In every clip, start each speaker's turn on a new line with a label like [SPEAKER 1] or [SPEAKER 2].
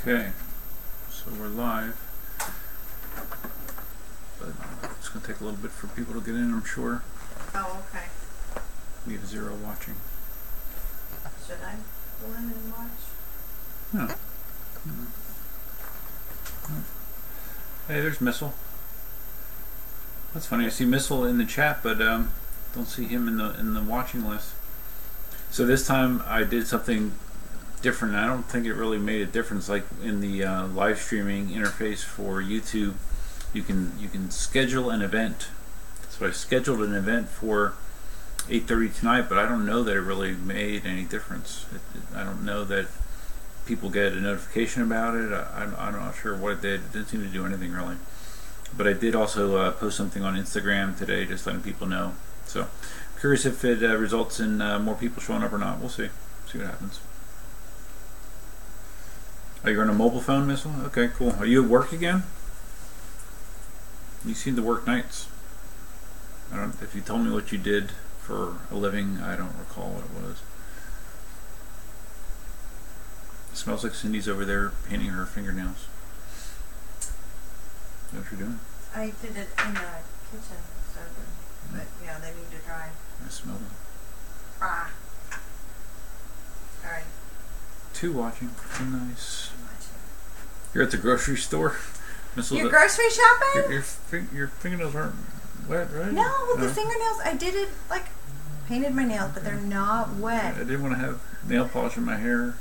[SPEAKER 1] Okay, so we're live, but it's going to take a little bit for people to get in, I'm sure.
[SPEAKER 2] Oh, okay.
[SPEAKER 1] We have 0 watching.
[SPEAKER 2] Should I go in and watch?
[SPEAKER 1] No. Hey, there's Missile. That's funny. I see Missile in the chat, but don't see him in the watching list. So this time I did something different. I don't think it really made a difference. Like in the live streaming interface for YouTube, you can schedule an event. So I scheduled an event for 8:30 tonight, but I don't know that it really made any difference. I don't know that people get a notification about it. I'm not sure what it did. It didn't seem to do anything really. But I did also post something on Instagram today, just letting people know. So curious if it results in more people showing up or not. We'll see. See what happens. Oh, you're on a mobile phone, Missile? Okay, cool. Are you at work again? You seem to work nights. I don't. If you told me what you did for a living, I don't recall what it was. It smells like Cindy's over there painting her fingernails. Is that what you're doing?
[SPEAKER 2] I did it in the kitchen, so but yeah, they need to dry.
[SPEAKER 1] I smell them.
[SPEAKER 2] Ah. Alright.
[SPEAKER 1] 2 watching. Nice. You're at the grocery store.
[SPEAKER 2] You're grocery shopping?
[SPEAKER 1] Your fingernails aren't wet, right?
[SPEAKER 2] No, the fingernails, I did it, like, painted my nails, but they're not wet.
[SPEAKER 1] I didn't want to have nail polish in my hair.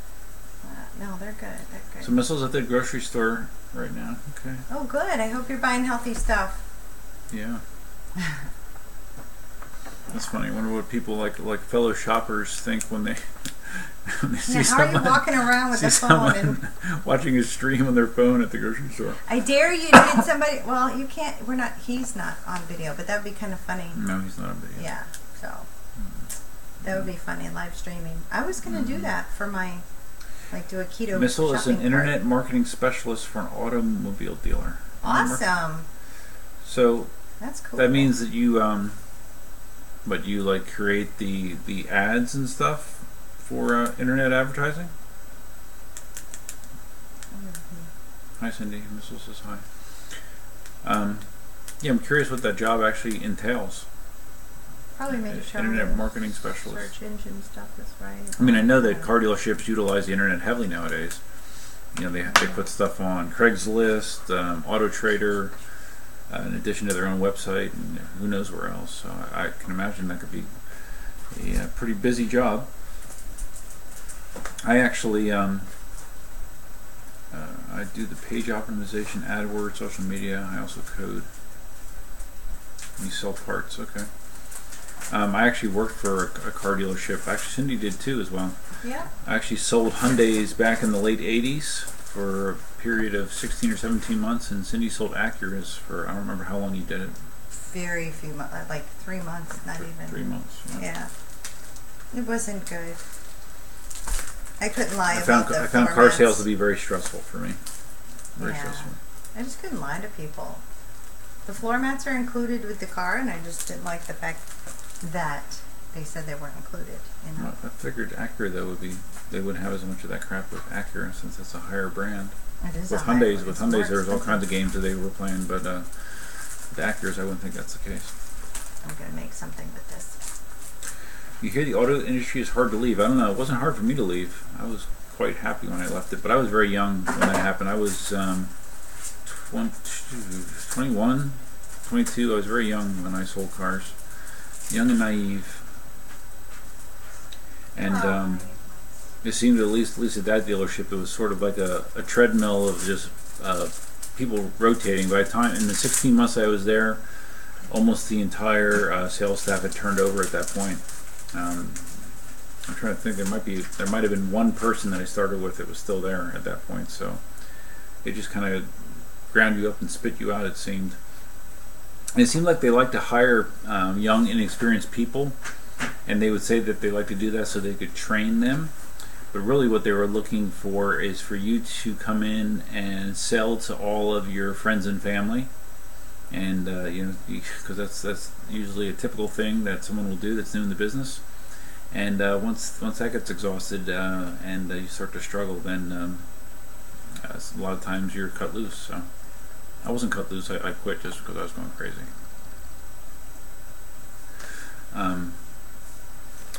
[SPEAKER 2] No, they're good. They're good.
[SPEAKER 1] So Missile's at the grocery store right now. Okay.
[SPEAKER 2] Oh, good. I hope you're buying healthy stuff.
[SPEAKER 1] Yeah. That's funny. I wonder what people like fellow shoppers think when they see
[SPEAKER 2] how
[SPEAKER 1] someone,
[SPEAKER 2] are you walking around with a phone and
[SPEAKER 1] watching a stream on their phone at the grocery store?
[SPEAKER 2] I dare you to get somebody. Well, you can't. He's not on video, but that would be kind of funny.
[SPEAKER 1] No, he's not on video.
[SPEAKER 2] Yeah. So that would be funny, live streaming. I was going to do that for my, do a keto.
[SPEAKER 1] Missile is an internet marketing specialist for an automobile dealer.
[SPEAKER 2] Awesome.
[SPEAKER 1] So
[SPEAKER 2] that's cool.
[SPEAKER 1] That means that you create the ads and stuff for internet advertising? Hi Cindy, Missile says hi. Yeah, I'm curious what that job actually entails.
[SPEAKER 2] Probably make sure
[SPEAKER 1] internet marketing specialist.
[SPEAKER 2] Search engine stuff is right.
[SPEAKER 1] I mean, I know that car dealerships utilize the internet heavily nowadays. You know, they put stuff on Craigslist, Auto Trader, in addition to their own website, and who knows where else. So I can imagine that could be a pretty busy job. I actually I do the page optimization, AdWords, social media. I also code. You sell parts, okay. I actually worked for a car dealership. Actually, Cindy did too as well.
[SPEAKER 2] Yeah. I
[SPEAKER 1] actually sold Hyundais back in the late 80s for a period of 16 or 17 months, and Cindy sold Acuras for, I don't remember how long you did it.
[SPEAKER 2] Very few months, like 3 months, not even.
[SPEAKER 1] 3 months,
[SPEAKER 2] yeah. It wasn't good. I couldn't lie
[SPEAKER 1] I found car sales to be very stressful for me. Very stressful.
[SPEAKER 2] I just couldn't lie to people. The floor mats are included with the car, and I just didn't like the fact that they said they weren't included. You know?
[SPEAKER 1] Well, I figured Acura though they wouldn't have as much of that crap with Acura since it's a higher brand.
[SPEAKER 2] It is
[SPEAKER 1] with Hyundais, there was all kinds of games that they were playing, but the Acuras, I wouldn't think that's the case.
[SPEAKER 2] I'm gonna make something with this.
[SPEAKER 1] You hear the auto industry is hard to leave. I don't know. It wasn't hard for me to leave. I was quite happy when I left it, but I was very young when that happened. I was 21, 22. I was very young when I sold cars. Young and naive. And it seemed, at least at that dealership, it was sort of like a treadmill of just people rotating. By the time, in the 16 months I was there, almost the entire sales staff had turned over at that point. I'm trying to think. There might have been one person that I started with that was still there at that point. So it just kind of ground you up and spit you out, it seemed. And it seemed like they like to hire young, inexperienced people, and they would say that they like to do that so they could train them. But really what they were looking for is for you to come in and sell to all of your friends and family. And because that's usually a typical thing that someone will do that's new in the business. And once that gets exhausted and you start to struggle, then A lot of times you're cut loose. So I wasn't cut loose. I quit just because I was going crazy.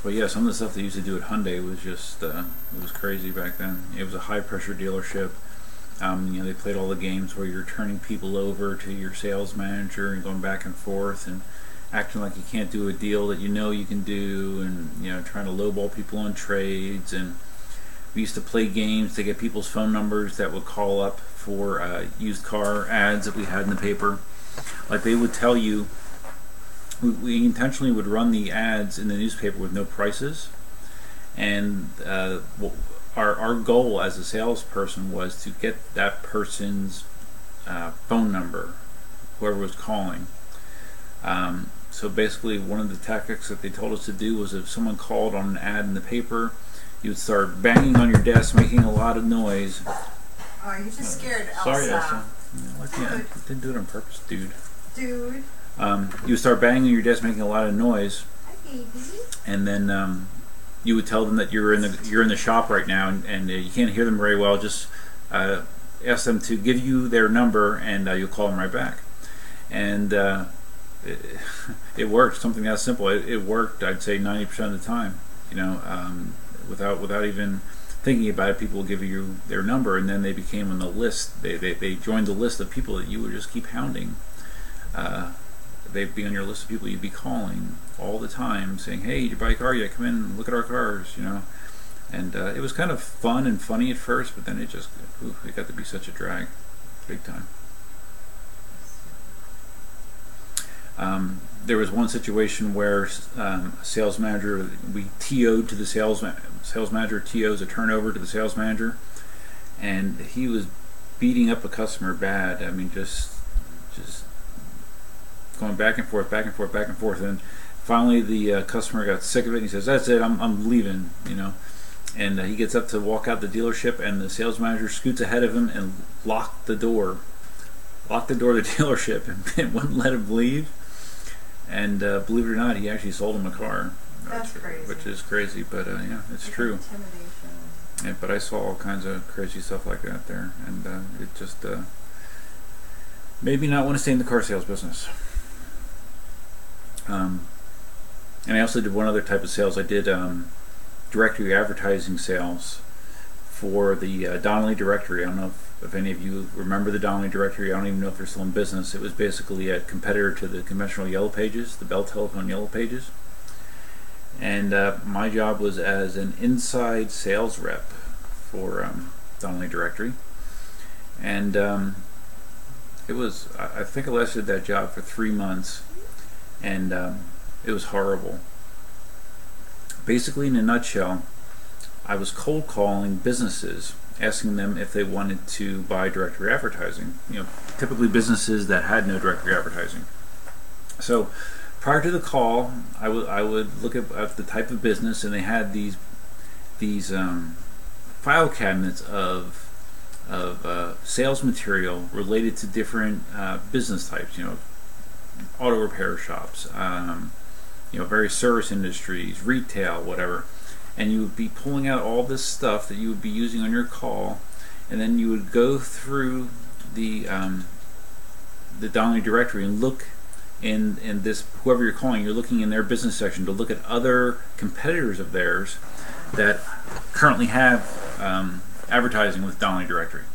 [SPEAKER 1] But yeah, some of the stuff they used to do at Hyundai was just it was crazy back then. It was a high pressure dealership. They played all the games where you're turning people over to your sales manager and going back and forth and acting like you can't do a deal that you can do, and trying to lowball people on trades. And we used to play games to get people's phone numbers that would call up for used car ads that we had in the paper. Like they would tell you, we intentionally would run the ads in the newspaper with no prices, and our goal as a salesperson was to get that person's phone number, whoever was calling. So basically, one of the tactics that they told us to do was if someone called on an ad in the paper, you would start banging on your desk, making a lot of noise.
[SPEAKER 2] Oh, you just scared Elsa.
[SPEAKER 1] Sorry, Elsa. I didn't do it on purpose, dude.
[SPEAKER 2] Dude.
[SPEAKER 1] You would start banging on your desk, making a lot of noise.
[SPEAKER 2] Hi, baby.
[SPEAKER 1] And then you would tell them that you're in the shop right now, and you can't hear them very well. Just ask them to give you their number, and you'll call them right back. And it worked. Something that simple. It worked. I'd say 90% of the time. Without even thinking about it, people will give you their number, and then they became on the list. They joined the list of people that you would just keep hounding. They'd be on your list of people you'd be calling all the time, saying, "Hey, did you buy a car yet? Come in and look at our cars," And it was kind of fun and funny at first, but then it got to be such a drag, big time. There was one situation where a sales manager, we TO'd to the sales manager, TO's a turnover to the sales manager, and he was beating up a customer bad. I mean, just going back and forth, and finally the customer got sick of it, and he says, "That's it, I'm leaving," And he gets up to walk out the dealership, and the sales manager scoots ahead of him and locked the door of the dealership and wouldn't let him leave. And believe it or not, he actually sold him a car.
[SPEAKER 2] That's crazy.
[SPEAKER 1] Which is crazy, but yeah, it's true.
[SPEAKER 2] Intimidation.
[SPEAKER 1] Yeah, but I saw all kinds of crazy stuff like that there, and it just made me not want to stay in the car sales business. And I also did one other type of sales. I did directory advertising sales for the Donnelly directory. I don't know if any of you remember the Donnelly directory. I don't even know if they're still in business. It was basically a competitor to the conventional Yellow Pages, the Bell Telephone Yellow Pages. And my job was as an inside sales rep for Donnelly directory. And I think I lasted that job for 3 months, and it was horrible. Basically, in a nutshell, I was cold calling businesses, asking them if they wanted to buy directory advertising. Typically businesses that had no directory advertising. So prior to the call, I would look at the type of business, and they had these file cabinets of sales material related to different business types. Auto repair shops, various service industries, retail, whatever. And you would be pulling out all this stuff that you would be using on your call, and then you would go through the Donnelly directory and look in this, whoever you're calling, you're looking in their business section to look at other competitors of theirs that currently have advertising with Donnelly directory.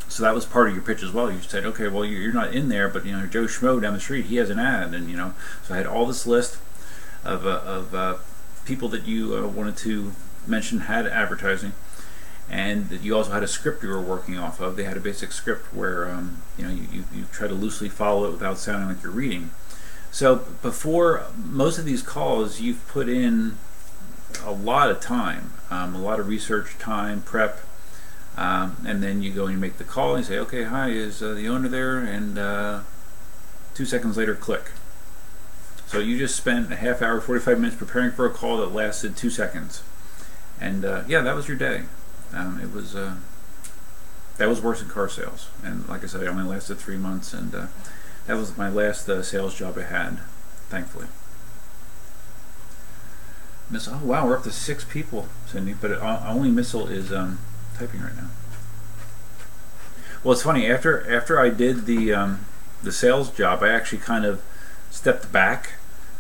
[SPEAKER 1] So that was part of your pitch as well. You said, okay, well, you're not in there, but Joe Schmo down the street, he has an ad, and so I had all this list of people that you wanted to mention had advertising, and that you also had a script you were working off of. They had a basic script where you try to loosely follow it without sounding like you're reading. So before most of these calls, you've put in a lot of time, a lot of research time, prep. And then you go and you make the call and you say, okay, hi, is the owner there? And 2 seconds later, click. So you just spent a half hour, 45 minutes preparing for a call that lasted 2 seconds. And yeah, that was your day. That was worse than car sales. And like I said, I only lasted 3 months, and that was my last sales job I had, thankfully. Oh wow, we're up to 6 people, Cindy, but our only missile is typing right now. Well, it's funny. After I did the sales job, I actually kind of stepped back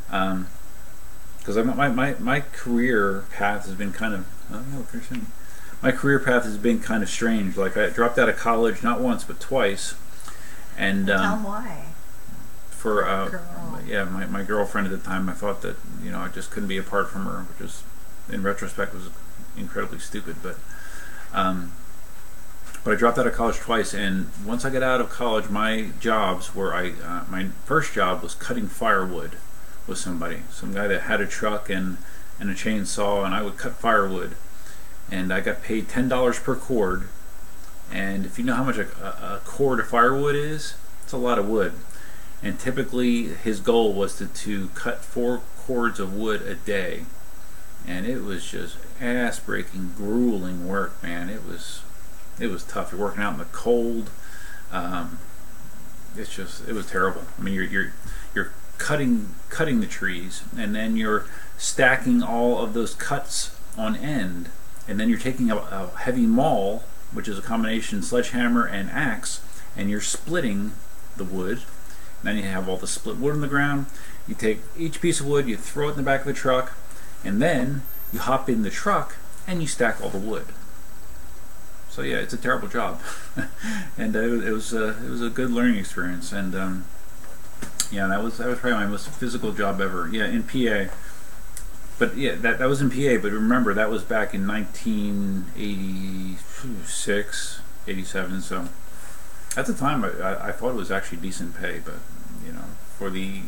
[SPEAKER 1] because my career path has been kind of my career path has been kind of strange. Like I dropped out of college not once but twice, and
[SPEAKER 2] tell them why.
[SPEAKER 1] For my girlfriend at the time, I thought that I just couldn't be apart from her, which is in retrospect was incredibly stupid, but I dropped out of college twice, and once I got out of college, my jobs were my first job was cutting firewood with some guy that had a truck and a chainsaw, and I would cut firewood, and I got paid $10 per cord, and if you know how much a cord of firewood is, it's a lot of wood, and typically his goal was to cut 4 cords of wood a day, and it was just ass-breaking, grueling work, man. It was tough. You're working out in the cold. It was terrible. I mean, you're cutting the trees, and then you're stacking all of those cuts on end, and then you're taking a heavy maul, which is a combination sledgehammer and axe, and you're splitting the wood. And then you have all the split wood on the ground. You take each piece of wood, you throw it in the back of the truck, and then you hop in the truck and you stack all the wood. So yeah, it's a terrible job, and it was a good learning experience, and yeah, that was probably my most physical job ever. Yeah, in PA, but yeah, that was in PA. But remember, that was back in 1986, 87. So at the time, I thought it was actually decent pay, but for the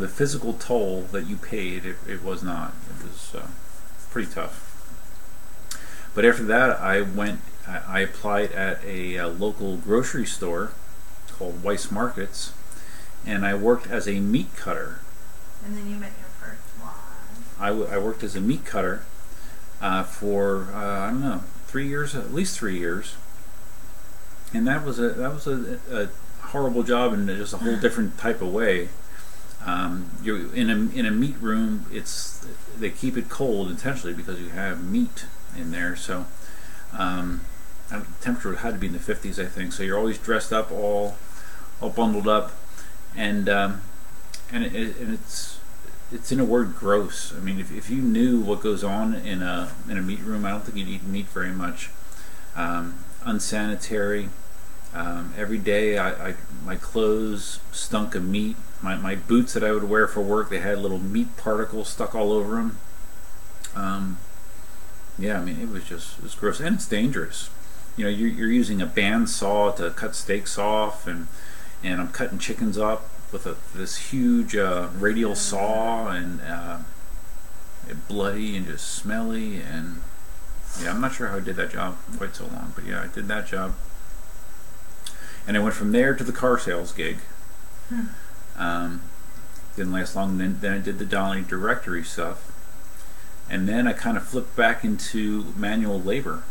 [SPEAKER 1] physical toll that you paid, it was not. It was pretty tough. But after that, I applied at a local grocery store called Weiss Markets, and I worked as a meat cutter.
[SPEAKER 2] And then you met your first wife.
[SPEAKER 1] I worked as a meat cutter for I don't know, 3 years, at least 3 years, and that was a horrible job in just a whole different type of way. You're in a meat room. They keep it cold intentionally because you have meat in there, so the temperature had to be in the 50s, I think. So you're always dressed up, all bundled up, and it's in a word, gross. I mean, if you knew what goes on in a meat room, I don't think you'd eat meat very much. Unsanitary. Every day, my clothes stunk of meat. My boots that I would wear for work, they had little meat particles stuck all over them. Yeah, I mean, it was gross, and it's dangerous. You're using a bandsaw to cut steaks off, and I'm cutting chickens up with this huge radial saw, and bloody and just smelly, and yeah, I'm not sure how I did that job quite so long, but yeah, I did that job, and I went from there to the car sales gig. Didn't last long. Then I did the Dolly directory stuff. And then I kind of flipped back into manual labor.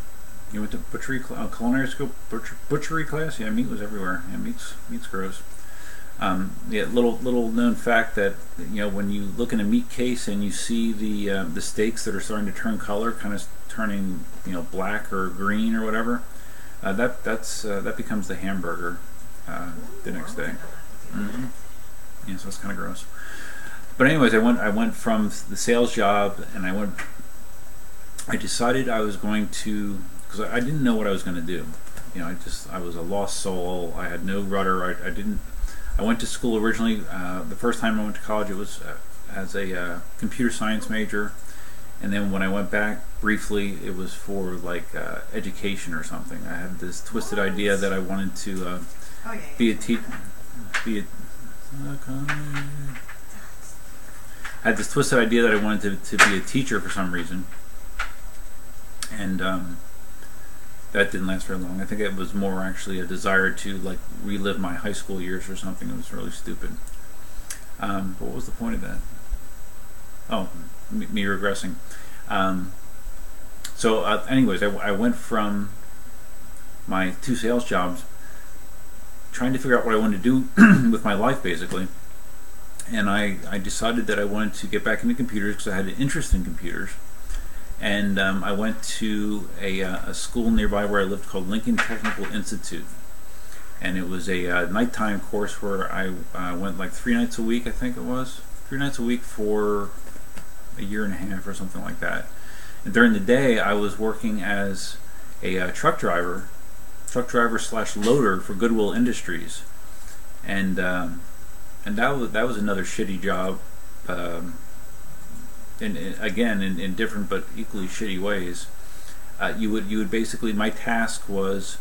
[SPEAKER 1] You went to culinary school, butchery class. Yeah, meat was everywhere. Yeah, meat's gross. Yeah, little known fact that when you look in a meat case and you see the steaks that are starting to turn color, kind of turning black or green or whatever, that becomes the hamburger the next day. Mm-hmm. Yeah, so it's kind of gross. But anyways, I went from the sales job, and I decided I was going to, because I didn't know what I was going to do. I was a lost soul. I had no rudder. I went to school originally. The first time I went to college, it was as a computer science major, and then when I went back briefly, it was for like education or something. I had this twisted idea that I wanted to be a teacher. I had this twisted idea that I wanted to be a teacher for some reason, and that didn't last very long. I think it was more actually a desire to like relive my high school years or something. It was really stupid. But what was the point of that? Oh, me regressing. So anyways, I went from my 2 sales jobs trying to figure out what I wanted to do with my life, basically. And I decided that I wanted to get back into computers because I had an interest in computers. and I went to a school nearby where I lived called Lincoln Technical Institute, and it was a nighttime course where I went like 3 nights a week, I think it was 3 nights a week for a year and a half or something like that. And during the day, I was working as a truck driver slash loader for Goodwill Industries, and that was another shitty job, in different but equally shitty ways. You would basically, my task was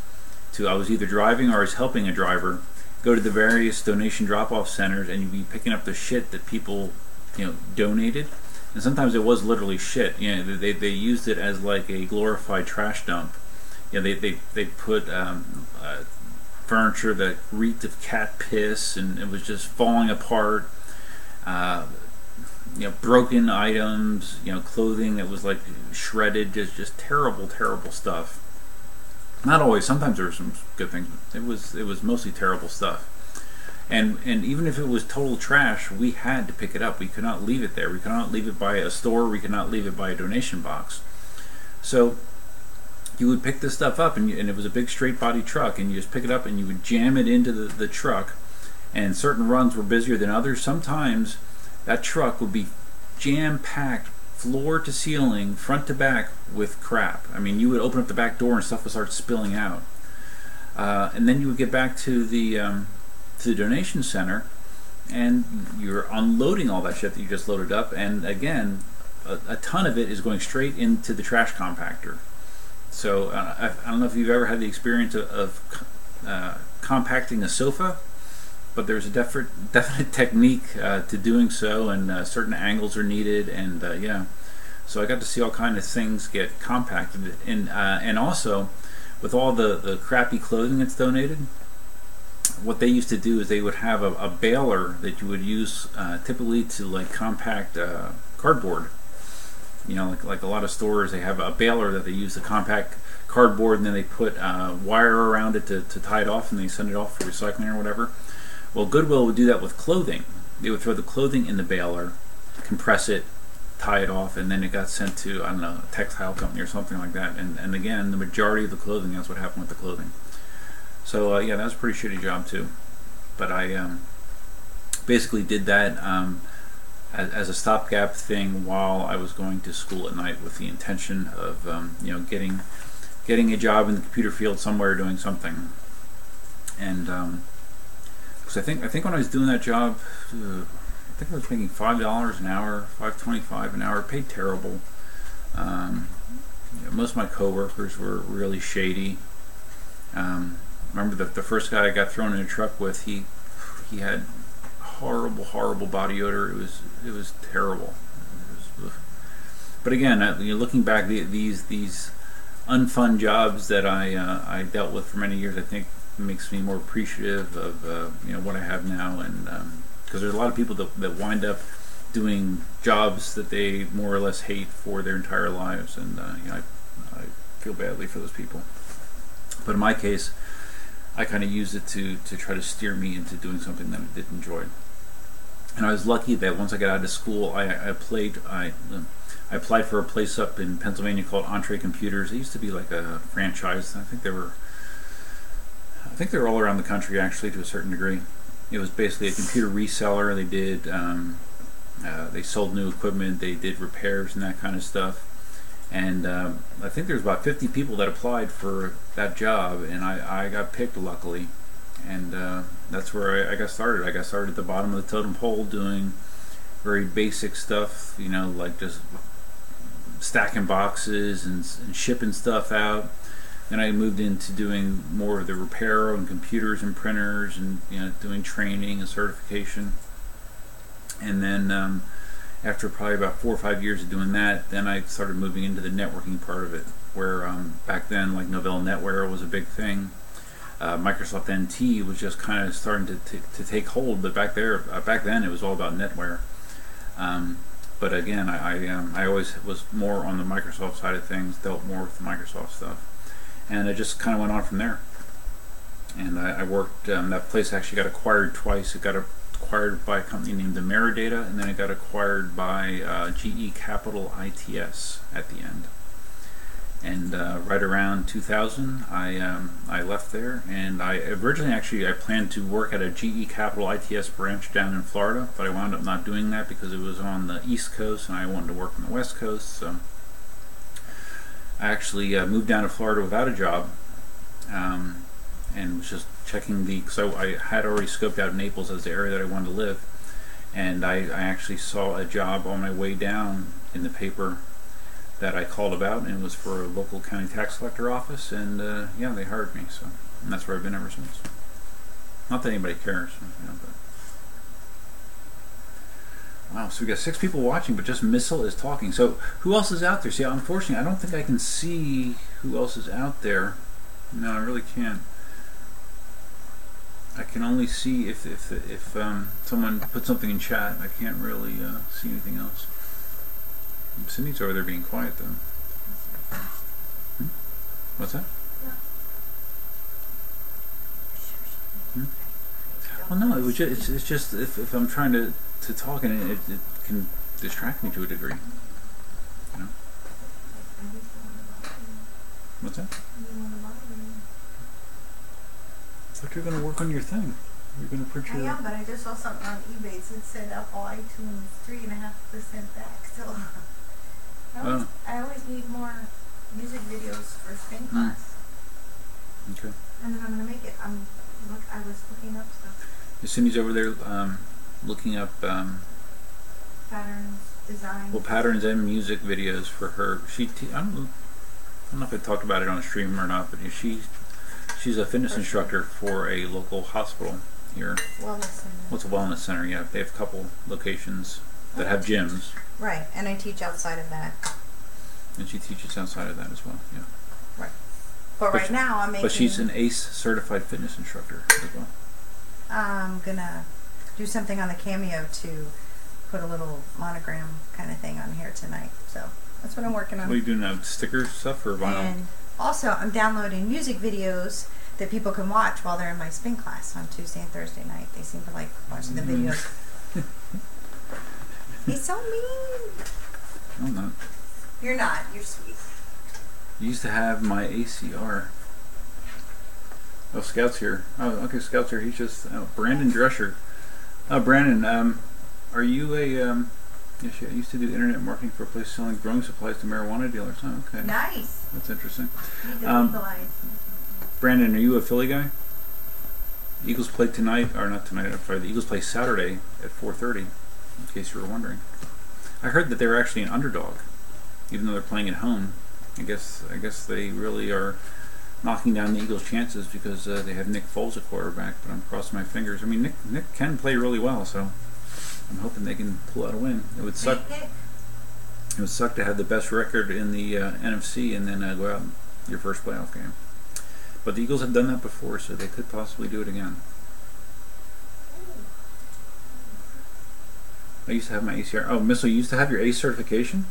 [SPEAKER 1] I was either driving or I was helping a driver go to the various donation drop-off centers, and you'd be picking up the shit that people donated. And sometimes it was literally shit. They used it as like a glorified trash dump. They put furniture that reeked of cat piss, and it was just falling apart. Broken items. Clothing that was like shredded. Just terrible, terrible stuff. Not always. Sometimes there were some good things. But it was mostly terrible stuff. And even if it was total trash, we had to pick it up. We could not leave it there. We could not leave it by a store. We could not leave it by a donation box. So you would pick this stuff up, and it was a big straight body truck, and you just pick it up and you would jam it into the truck. And certain runs were busier than others. Sometimes that truck would be jam-packed, floor to ceiling, front to back, with crap. I mean, you would open up the back door and stuff would start spilling out. And then you would get back to the donation center, and you're unloading all that shit that you just loaded up, and again, a ton of it is going straight into the trash compactor. So I don't know if you've ever had the experience of compacting a sofa, but there's a definite technique to doing so, and certain angles are needed, and yeah. So I got to see all kinds of things get compacted, and also with all the crappy clothing that's donated. What they used to do is they would have a baler that you would use typically to like compact cardboard. Like a lot of stores, they have a baler that they use to compact cardboard, and then they put wire around it to tie it off, and they send it off for recycling or whatever. Well, Goodwill would do that with clothing. They would throw the clothing in the baler, compress it, tie it off, and then it got sent to, I don't know, a textile company or something like that. And again, the majority of the clothing, that's what happened with the clothing. So yeah, that was a pretty shitty job too. But I basically did that as a stopgap thing while I was going to school at night, with the intention of getting a job in the computer field somewhere, doing something. And because I think when I was doing that job, I think I was making $5 an hour, $5.25 an hour. Paid terrible. Most of my coworkers were really shady. Remember the first guy I got thrown in a truck with, he had horrible body odor. It was terrible. But again, looking back, these unfun jobs that I dealt with for many years, I think makes me more appreciative of what I have now, and because there's a lot of people that wind up doing jobs that they more or less hate for their entire lives, and I feel badly for those people. But in my case, I kind of used it to try to steer me into doing something that I did enjoy. And I was lucky that once I got out of school, I applied for a place up in Pennsylvania called Entree Computers. It used to be like a franchise. I think they were all around the country, actually, to a certain degree. It was basically a computer reseller. They did they sold new equipment, they did repairs and that kind of stuff. And I think there's about 50 people that applied for that job, and I got picked, luckily. And that's where I got started. I got started at the bottom of the totem pole, doing very basic stuff, like just stacking boxes and shipping stuff out. Then I moved into doing more of the repair on computers and printers, and doing training and certification. And then after probably about 4 or 5 years of doing that, then I started moving into the networking part of it, where back then, like, Novell NetWare was a big thing. Microsoft NT was just kind of starting to take hold, but back then it was all about NetWare. But again, I always was more on the Microsoft side of things, dealt more with the Microsoft stuff, and it just kind of went on from there. And I worked, that place actually got acquired twice. It got acquired by a company named Ameridata, and then it got acquired by GE Capital ITS at the end. And right around 2000, I left there, and I originally I planned to work at a GE Capital ITS branch down in Florida, but I wound up not doing that because it was on the East Coast, and I wanted to work on the West Coast. So I actually moved down to Florida without a job, and was just checking so I had already scoped out Naples as the area that I wanted to live, and I actually saw a job on my way down in the paper that I called about, and it was for a local county tax collector office, and yeah, they hired me, so and that's where I've been ever since. Not that anybody cares, you know, but wow, so we got 6 people watching, but just Missile is talking. So who else is out there? See, unfortunately, I don't think I can see who else is out there. No, I really can't. I can only see if someone put something in chat. I can't really see anything else. Cindy's over there being quiet, though. What's that? Well, no, it was just, it's just if I'm trying to talk, and it can distract me to a degree. You know? What's that? I thought you were going to work on your thing. You're going to print your...
[SPEAKER 2] I am, but I just saw something on eBay that said Apple iTunes 3.5% back. So I always need more music videos for spin class.
[SPEAKER 1] Okay.
[SPEAKER 2] And then I'm going to make it. I was looking up stuff.
[SPEAKER 1] Cindy's over there looking up
[SPEAKER 2] patterns, designs.
[SPEAKER 1] Well, patterns and music videos for her. I don't know if I talked about it on stream or not, but she's a fitness instructor for a local hospital here.
[SPEAKER 2] Wellness center.
[SPEAKER 1] Well, it's a wellness center, yeah. They have a couple locations that have gyms.
[SPEAKER 2] Right, and I teach outside of that.
[SPEAKER 1] And she teaches outside of that as well, yeah.
[SPEAKER 2] Right. But right now I'm making...
[SPEAKER 1] But she's an ACE certified fitness instructor as well.
[SPEAKER 2] I'm going to do something on the Cameo to put a little monogram kind of thing on here tonight. So that's what I'm working on.
[SPEAKER 1] What are you doing now? Sticker stuff or vinyl?
[SPEAKER 2] And also I'm downloading music videos that people can watch while they're in my spin class on Tuesday and Thursday night. They seem to like watching the videos. He's so mean.
[SPEAKER 1] I'm not.
[SPEAKER 2] You're not. You're sweet.
[SPEAKER 1] You used to have my ACR. Oh, Scout's here. Oh, okay, Scout's here. He's just... Oh, Brandon Drescher. Oh, Brandon, are you a... Yes, I used to do internet marketing for a place selling growing supplies to marijuana dealers. Oh, okay.
[SPEAKER 2] Nice.
[SPEAKER 1] That's interesting.
[SPEAKER 2] You
[SPEAKER 1] Brandon, are you a Philly guy? Eagles play tonight, or not tonight, I'm sorry, the Eagles play Saturday at 4:30, in case you were wondering. I heard that they were actually an underdog, even though they're playing at home. I guess they really are knocking down the Eagles' chances because they have Nick Foles at quarterback, but I'm crossing my fingers. I mean, Nick can play really well, so I'm hoping they can pull out a win. It would suck. It would suck to have the best record in the NFC and then go out in your first playoff game. But the Eagles have done that before, so they could possibly do it again. I used to have my ACR. Oh, Missile, you used to have your ACE certification?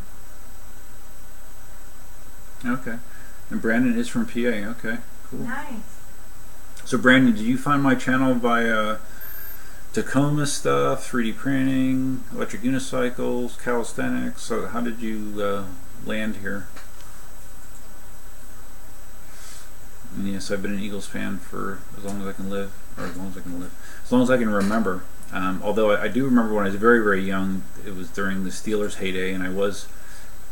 [SPEAKER 1] Okay. And Brandon is from PA. Okay, cool.
[SPEAKER 2] Nice.
[SPEAKER 1] So, Brandon, did you find my channel by Tacoma stuff, 3D printing, electric unicycles, calisthenics? So, how did you land here? And yes, I've been an Eagles fan for as long as I can live, or as long as I can live, as long as I can remember. Although I do remember when I was very, very young, it was during the Steelers' heyday, and I was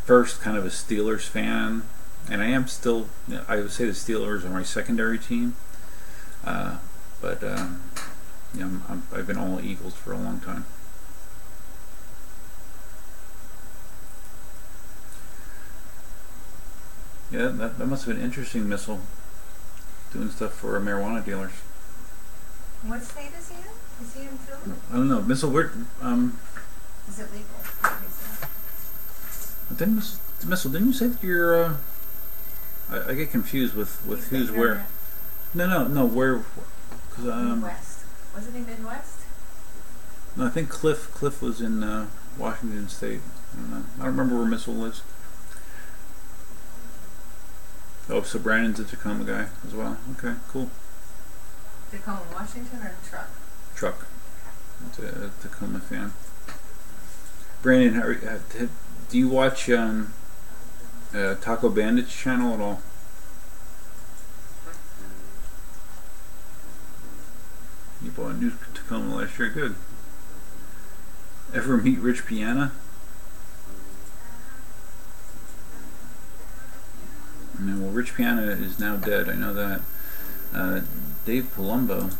[SPEAKER 1] first kind of a Steelers fan, and I am still. I would say the Steelers are my secondary team, but you know, I've been all Eagles for a long time. Yeah, that must have been interesting, Missile. Doing stuff for marijuana dealers.
[SPEAKER 2] What state is he in? Is he in Philly?
[SPEAKER 1] I don't know. Missile, where...
[SPEAKER 2] Is it legal?
[SPEAKER 1] Missile, didn't you say that you're... I get confused with who's where. No, where...
[SPEAKER 2] Midwest. Wasn't he Midwest?
[SPEAKER 1] No, I think Cliff was in Washington State. I don't know. I don't remember where Missile lives. Oh, so Brandon's a Tacoma guy as well. Okay, cool.
[SPEAKER 2] Tacoma, Washington, or Truck?
[SPEAKER 1] Truck. That's a Tacoma fan. Brandon, do you watch Taco Bandit's channel at all? You bought a new Tacoma last year. Good. Ever meet Rich Piana? No, well, Rich Piana is now dead. I know that. Dave Palumbo.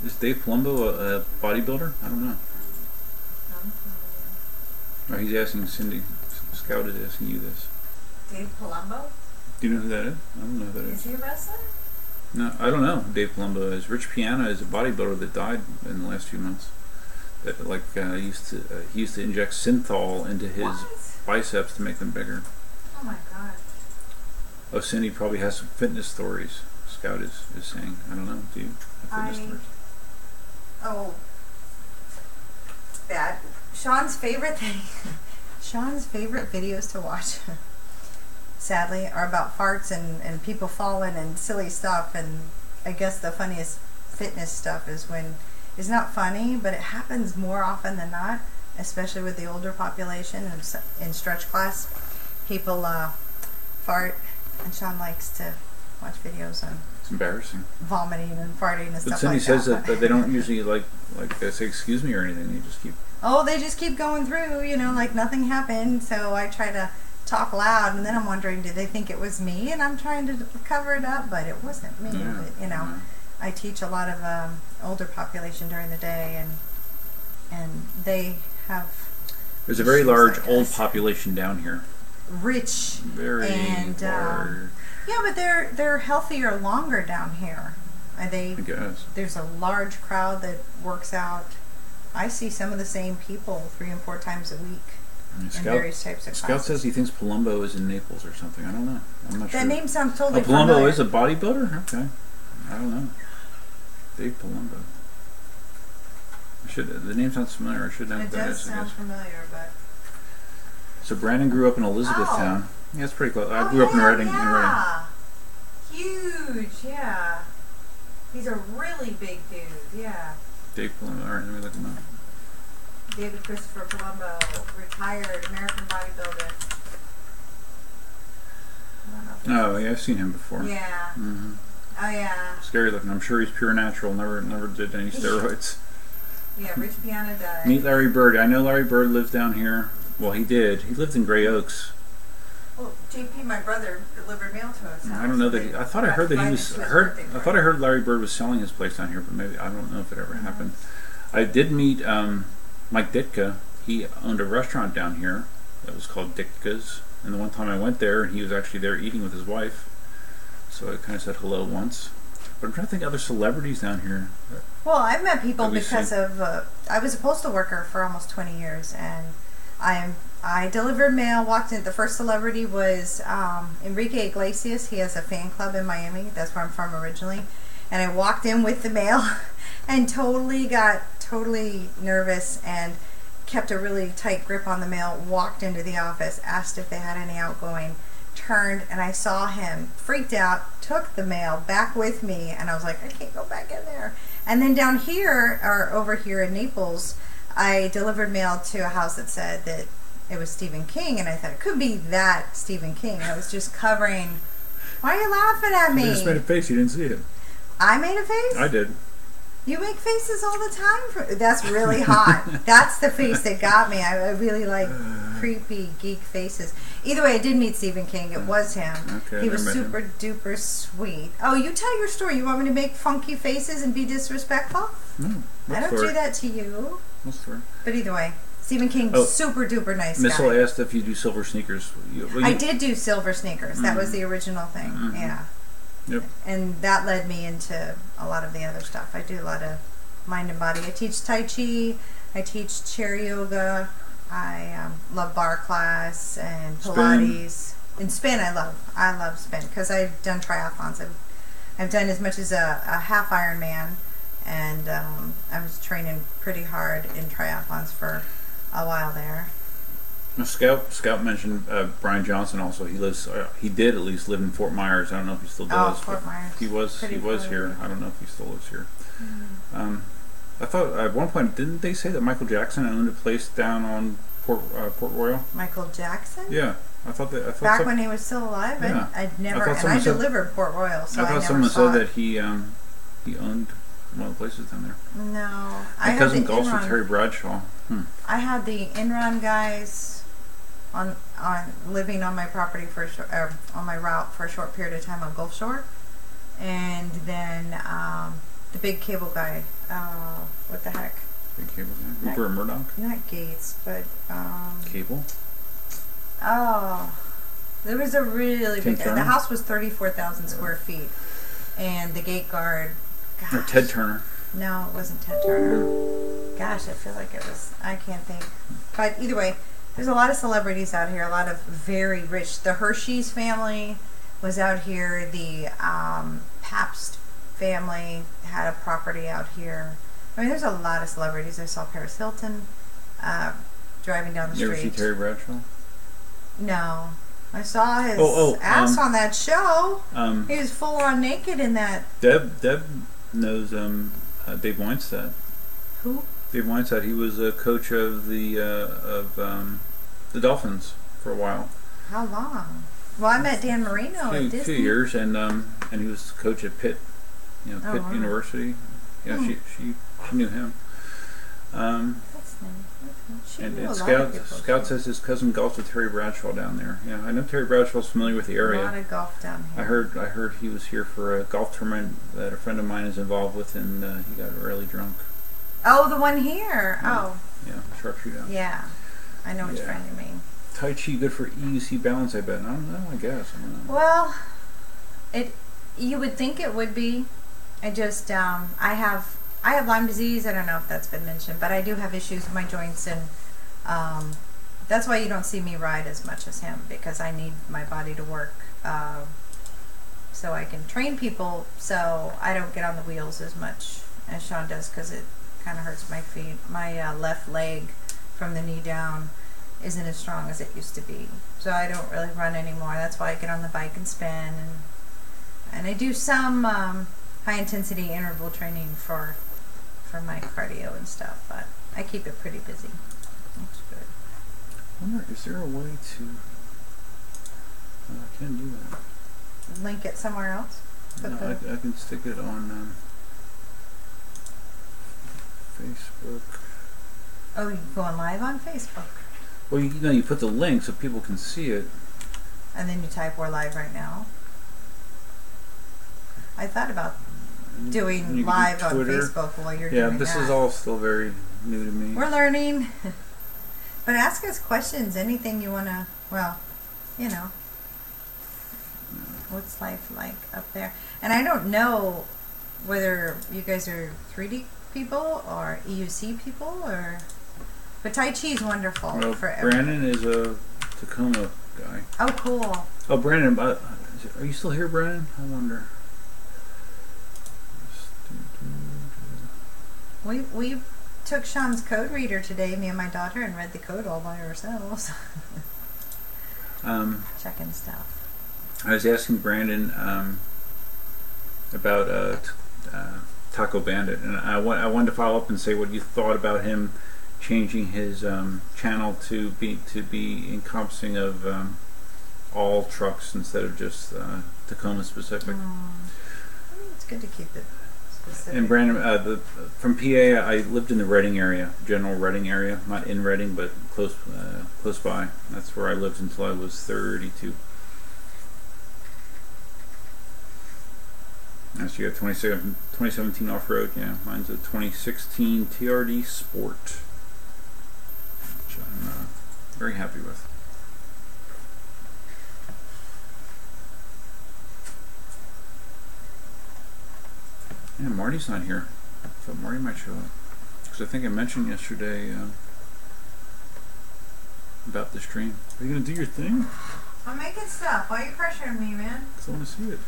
[SPEAKER 1] Is Dave Palumbo a bodybuilder? I don't know. Or he's asking Cindy. Scout is asking you this.
[SPEAKER 2] Dave Palumbo?
[SPEAKER 1] Do you know who that is? I don't know who that is.
[SPEAKER 2] Is he a wrestler?
[SPEAKER 1] No, I don't know who Dave Palumbo is. Rich Piana is a bodybuilder that died in the last few months. That he used to inject synthol into his biceps to make them bigger.
[SPEAKER 2] Oh my god.
[SPEAKER 1] Oh, Cindy probably has some fitness stories. Scout is saying. I don't know. Do you have fitness stories?
[SPEAKER 2] Oh, bad. Sean's favorite videos to watch, sadly, are about farts and people falling and silly stuff. And I guess the funniest fitness stuff is when it's not funny, but it happens more often than not, especially with the older population and in stretch class. People fart, and Sean likes to watch videos on. It's
[SPEAKER 1] embarrassing.
[SPEAKER 2] Vomiting and farting and stuff like that.
[SPEAKER 1] But Cindy says that they don't usually like say excuse me or anything. They just keep.
[SPEAKER 2] Oh, they just keep going through, you know, like nothing happened. So I try to talk loud, and then I'm wondering, did they think it was me? And I'm trying to cover it up, but it wasn't me.
[SPEAKER 1] Yeah,
[SPEAKER 2] but, you know, yeah. I teach a lot of older population during the day, and they have.
[SPEAKER 1] There's a very large old population down here.
[SPEAKER 2] Rich.
[SPEAKER 1] Very large.
[SPEAKER 2] Yeah, but they're healthier longer down here. I
[SPEAKER 1] guess.
[SPEAKER 2] There's a large crowd that works out. I see some of the same people 3 and 4 times a week in various types of classes.
[SPEAKER 1] Scout says he thinks Palumbo is in Naples or something. I don't know. I'm not sure.
[SPEAKER 2] That name sounds totally
[SPEAKER 1] familiar.
[SPEAKER 2] Palumbo
[SPEAKER 1] is a bodybuilder? Okay. I don't know. Dave Palumbo. The name sounds familiar. I should know what that is.
[SPEAKER 2] It does sound familiar, but...
[SPEAKER 1] So Brandon grew up in Elizabethtown.
[SPEAKER 2] Oh.
[SPEAKER 1] Yeah, it's pretty close. I grew up in Reading.
[SPEAKER 2] Yeah. Huge, yeah. He's a really big dude, yeah.
[SPEAKER 1] Dave Palumbo. All right, let me look him up.
[SPEAKER 2] David Christopher Palumbo, retired American bodybuilder.
[SPEAKER 1] Oh, yeah, I've seen him before.
[SPEAKER 2] Yeah.
[SPEAKER 1] Mm-hmm.
[SPEAKER 2] Oh, yeah.
[SPEAKER 1] Scary looking. I'm sure he's pure natural. Never did any steroids.
[SPEAKER 2] Yeah, Rich Piana died.
[SPEAKER 1] Meet Larry Bird. I know Larry Bird lives down here. Well, he did. He lived in Gray Oaks.
[SPEAKER 2] Well, JP, my brother, delivered mail to us.
[SPEAKER 1] I don't know that. I thought I heard that he was. I thought I heard Larry Bird was selling his place down here, but maybe I don't know if it ever happened. I did meet Mike Ditka. He owned a restaurant down here that was called Ditka's, and the one time I went there, he was actually there eating with his wife. So I kind of said hello once. But I'm trying to think of other celebrities down here.
[SPEAKER 2] Well, I've met people because of. I was a postal worker for almost 20 years, and I delivered mail. Walked in. The first celebrity was Enrique Iglesias. He has a fan club in Miami. That's where I'm from originally. And I walked in with the mail, and got totally nervous and kept a really tight grip on the mail. Walked into the office, asked if they had any outgoing. Turned, and I saw him, freaked out, took the mail back with me, and I was like, I can't go back in there. And then down here, or over here in Naples, I delivered mail to a house that said that it was Stephen King, and I thought it could be that Stephen King. I was just covering. Why are you laughing at me?
[SPEAKER 1] You just made a face. You didn't see it.
[SPEAKER 2] I made a face?
[SPEAKER 1] I did.
[SPEAKER 2] You make faces all the time. That's really hot. That's the face that got me. I really like creepy geek faces. Either way, I did meet Stephen King. It was him.
[SPEAKER 1] Okay,
[SPEAKER 2] he was super duper sweet. Oh, you tell your story. You want me to make funky faces and be disrespectful?
[SPEAKER 1] No.
[SPEAKER 2] I don't do that to you.
[SPEAKER 1] What's the story?
[SPEAKER 2] But either way, Stephen King, super duper nice guy.
[SPEAKER 1] Missile asked if you do silver sneakers.
[SPEAKER 2] I did do silver sneakers. That was the original thing. Yeah.
[SPEAKER 1] Yep.
[SPEAKER 2] And that led me into a lot of the other stuff. I do a lot of mind and body. I teach Tai Chi. I teach chair yoga. I love bar class and Pilates. And spin I love spin because I've done triathlons. I've done as much as a half Ironman, and I was training pretty hard in triathlons for a while there.
[SPEAKER 1] Scout mentioned Brian Johnson also. He did at least live in Fort Myers. I don't know if he still does.
[SPEAKER 2] Oh, Fort Myers.
[SPEAKER 1] He was here. I don't know if he still lives here. I thought at one point, didn't they say that Michael Jackson owned a place down on Port Royal?
[SPEAKER 2] Michael Jackson?
[SPEAKER 1] Yeah, I thought that.
[SPEAKER 2] Back when he was still alive,
[SPEAKER 1] yeah.
[SPEAKER 2] I'd never. I delivered Port Royal, so I
[SPEAKER 1] thought someone said that he owned one of the places down there.
[SPEAKER 2] No,
[SPEAKER 1] my cousin golfs with Terry Bradshaw.
[SPEAKER 2] I had the in-run guys on living on my property for on my route for a short period of time on Gulf Shore, and then the big cable guy. What the heck?
[SPEAKER 1] Big cable guy. Rupert Murdoch.
[SPEAKER 2] Not Gates, but
[SPEAKER 1] cable.
[SPEAKER 2] Oh, there was a really big. The house was 34,000 square feet, and the gate guard. Gosh,
[SPEAKER 1] or Ted Turner.
[SPEAKER 2] No, it wasn't Ted Turner. Gosh, I feel like it was. I can't think. But either way, there's a lot of celebrities out here. A lot of very rich. The Hershey's family was out here. The Pabst family had a property out here. I mean, there's a lot of celebrities. I saw Paris Hilton driving down the street.
[SPEAKER 1] You ever see Terry Bradshaw?
[SPEAKER 2] No. I saw his ass on that show. He was full on naked in that.
[SPEAKER 1] Deb knows Dave Weinstedt.
[SPEAKER 2] Who?
[SPEAKER 1] Dave Weinstedt. He was a coach of the Dolphins for a while.
[SPEAKER 2] How long? Well, I met Dan Marino at Disney.
[SPEAKER 1] 2 years, and he was coach at Pitt, Pitt University. Yeah, she knew him.
[SPEAKER 2] That's nice.
[SPEAKER 1] And Scout says his cousin golfs with Terry Bradshaw down there. Yeah, I know Terry Bradshaw's familiar with the area.
[SPEAKER 2] A lot of golf down here.
[SPEAKER 1] I heard he was here for a golf tournament that a friend of mine is involved with, and he got really drunk.
[SPEAKER 2] Oh, the one here. Oh.
[SPEAKER 1] Yeah, sharpshooter.
[SPEAKER 2] Yeah, I know which friend you mean.
[SPEAKER 1] Tai Chi good for EUC balance, I bet. I don't know. I guess. I don't know.
[SPEAKER 2] Well, you would think it would be. I just I have Lyme disease. I don't know if that's been mentioned, but I do have issues with my joints, and that's why you don't see me ride as much as him, because I need my body to work so I can train people, so I don't get on the wheels as much as Sean does, because it kind of hurts my feet. My left leg from the knee down isn't as strong as it used to be, so I don't really run anymore. That's why I get on the bike and spin, and I do some high intensity interval training for my cardio and stuff, but I keep it pretty busy. That's good.
[SPEAKER 1] I wonder, is there a way to... I can do that.
[SPEAKER 2] Link it somewhere else?
[SPEAKER 1] No, I can stick it on Facebook.
[SPEAKER 2] Oh, you're going live on Facebook?
[SPEAKER 1] Well, you put the link so people can see it.
[SPEAKER 2] And then you type "we're live right now." I thought about doing live on Facebook while you're doing that.
[SPEAKER 1] Yeah, this is all still very new to me.
[SPEAKER 2] We're learning. But ask us questions, anything you want to, what's life like up there? And I don't know whether you guys are 3D people or EUC people, but Tai Chi is wonderful for everyone.
[SPEAKER 1] Brandon is a Tacoma guy.
[SPEAKER 2] Oh, cool.
[SPEAKER 1] Oh, Brandon, are you still here, Brandon? I wonder.
[SPEAKER 2] We took Sean's code reader today, me and my daughter, and read the code all by ourselves. Checking stuff.
[SPEAKER 1] I was asking Brandon about Taco Bandit, and I wanted to follow up and say what you thought about him changing his channel to be encompassing of all trucks instead of just Tacoma specific.
[SPEAKER 2] It's good to keep it specific.
[SPEAKER 1] And Brandon, from PA, I lived in the Reading area, general Reading area, not in Reading, but close by. That's where I lived until I was 32. So you have 2017 off-road, yeah. Mine's a 2016 TRD Sport, which I'm very happy with. Yeah, Marty's not here. I thought Marty might show up. Because I think I mentioned yesterday about the stream. Are you going to do your thing?
[SPEAKER 2] I'm making stuff. Why are you pressuring me, man?
[SPEAKER 1] Because I want to see it.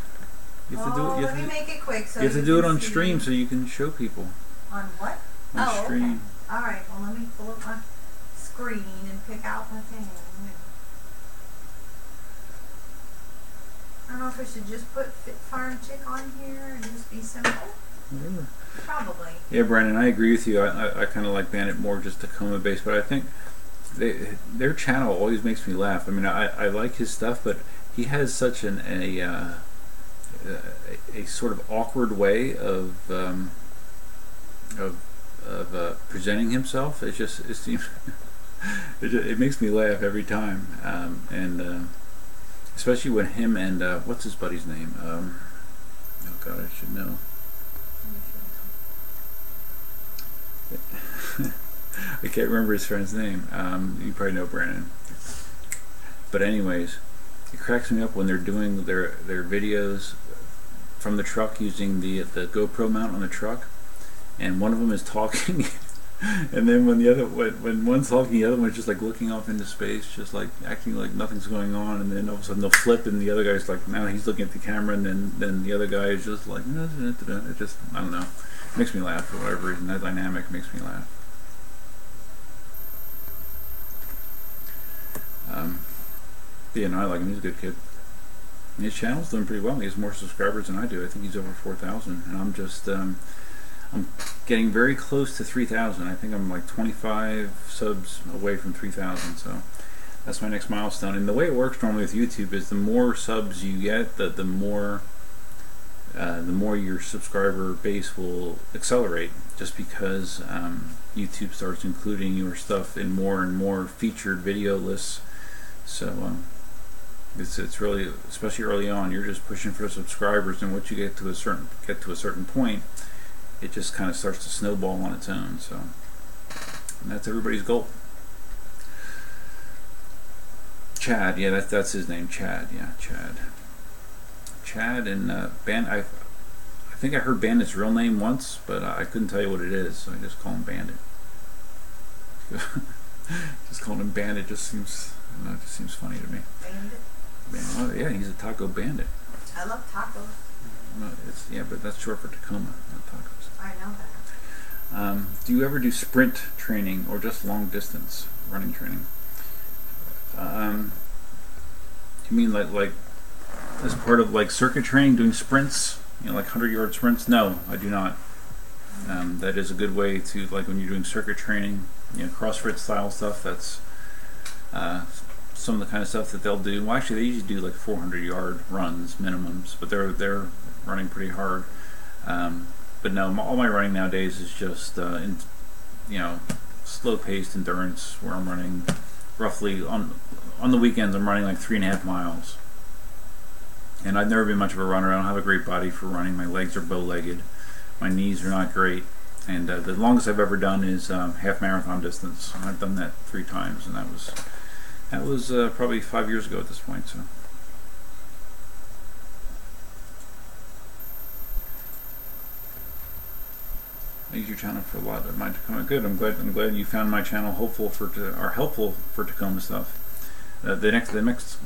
[SPEAKER 1] You have to do it.
[SPEAKER 2] Let me make it quick. So
[SPEAKER 1] you have to do it on stream so you can show people.
[SPEAKER 2] On what?
[SPEAKER 1] On stream.
[SPEAKER 2] Okay. All right. Well, let me pull up my screen and pick out my thing. I don't know if I should just put Fit Farm Chick on here and just be simple.
[SPEAKER 1] Whatever.
[SPEAKER 2] Probably.
[SPEAKER 1] Yeah, Brandon, I agree with you. I kind of like Bandit more just Tacoma based, but I think their channel always makes me laugh. I mean, I like his stuff, but he has such a sort of awkward way of presenting himself. It seems it makes me laugh every time, and especially when him and what's his buddy's name? Oh God, I should know. I can't remember his friend's name. You probably know Brandon. But anyways, it cracks me up when they're doing their videos from the truck using the GoPro mount on the truck, and one of them is talking, and then when one's talking, the other one's just like looking off into space, just like acting like nothing's going on, and then all of a sudden they'll flip, and the other guy's like, now he's looking at the camera, and then the other guy is just like, it just, I don't know, it makes me laugh for whatever reason. That dynamic makes me laugh. Yeah, no, I like him. He's a good kid. And his channel's doing pretty well. He has more subscribers than I do. I think he's over 4,000, and I'm just I'm getting very close to 3,000. I think I'm like 25 subs away from 3,000. So that's my next milestone. And the way it works normally with YouTube is the more subs you get, the more your subscriber base will accelerate. Just because YouTube starts including your stuff in more and more featured video lists. So it's really, especially early on, you're just pushing for subscribers, and once you get to a certain point, it just kind of starts to snowball on its own. So, and that's everybody's goal. Chad, yeah, that's his name, Chad. Yeah, Chad, and I think I heard Bandit's real name once, but I couldn't tell you what it is, so I just call him Bandit. Just calling him Bandit just seems, I don't know, it just seems funny to me.
[SPEAKER 2] Bandit?
[SPEAKER 1] Oh, yeah, he's a taco bandit.
[SPEAKER 2] I love tacos.
[SPEAKER 1] No, yeah, but that's short for Tacoma, not tacos.
[SPEAKER 2] I know that.
[SPEAKER 1] Do you ever do sprint training or just long distance running training? You mean like as part of like circuit training, doing sprints, like 100-yard sprints? No, I do not. That is a good way to, like when you're doing circuit training, CrossFit style stuff. That's some of the kind of stuff that they'll do. Well, actually, they usually do like 400-yard runs minimums, but they're running pretty hard. But no, all my running nowadays is just slow-paced endurance, where I'm running roughly on the weekends. I'm running like 3.5 miles. And I've never been much of a runner. I don't have a great body for running. My legs are bow-legged. My knees are not great. And the longest I've ever done is half marathon distance. I've done that 3 times, and that was probably 5 years ago at this point. So. I use your channel for a lot of my Tacoma. Good. I'm glad you found my channel helpful for Tacoma stuff. The next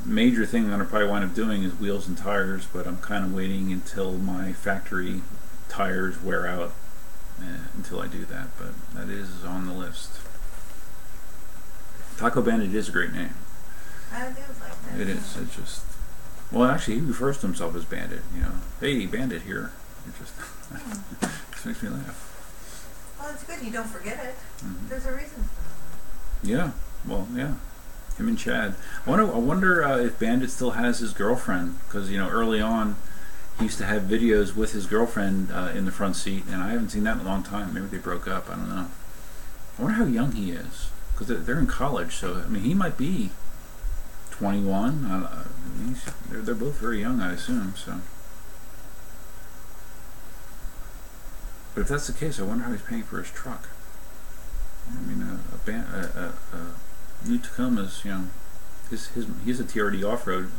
[SPEAKER 1] major thing I'm gonna probably wind up doing is wheels and tires, but I'm kind of waiting until my factory tires wear out until I do that. But that is on the list. Taco Bandit is a great name.
[SPEAKER 2] I do like that.
[SPEAKER 1] It is. It's just, well, actually, he refers to himself as Bandit. Hey, Bandit here. It just makes me laugh.
[SPEAKER 2] Well, it's good you don't forget it.
[SPEAKER 1] Mm-hmm.
[SPEAKER 2] There's a reason for that.
[SPEAKER 1] Yeah. Well, yeah. Him and Chad. I wonder if Bandit still has his girlfriend, because early on he used to have videos with his girlfriend in the front seat, and I haven't seen that in a long time. Maybe they broke up. I don't know. I wonder how young he is, because they're in college. So I mean, he might be 21. They're both very young, I assume. So, but if that's the case, I wonder how he's paying for his truck. I mean, new Tacoma's, he's a TRD off-road,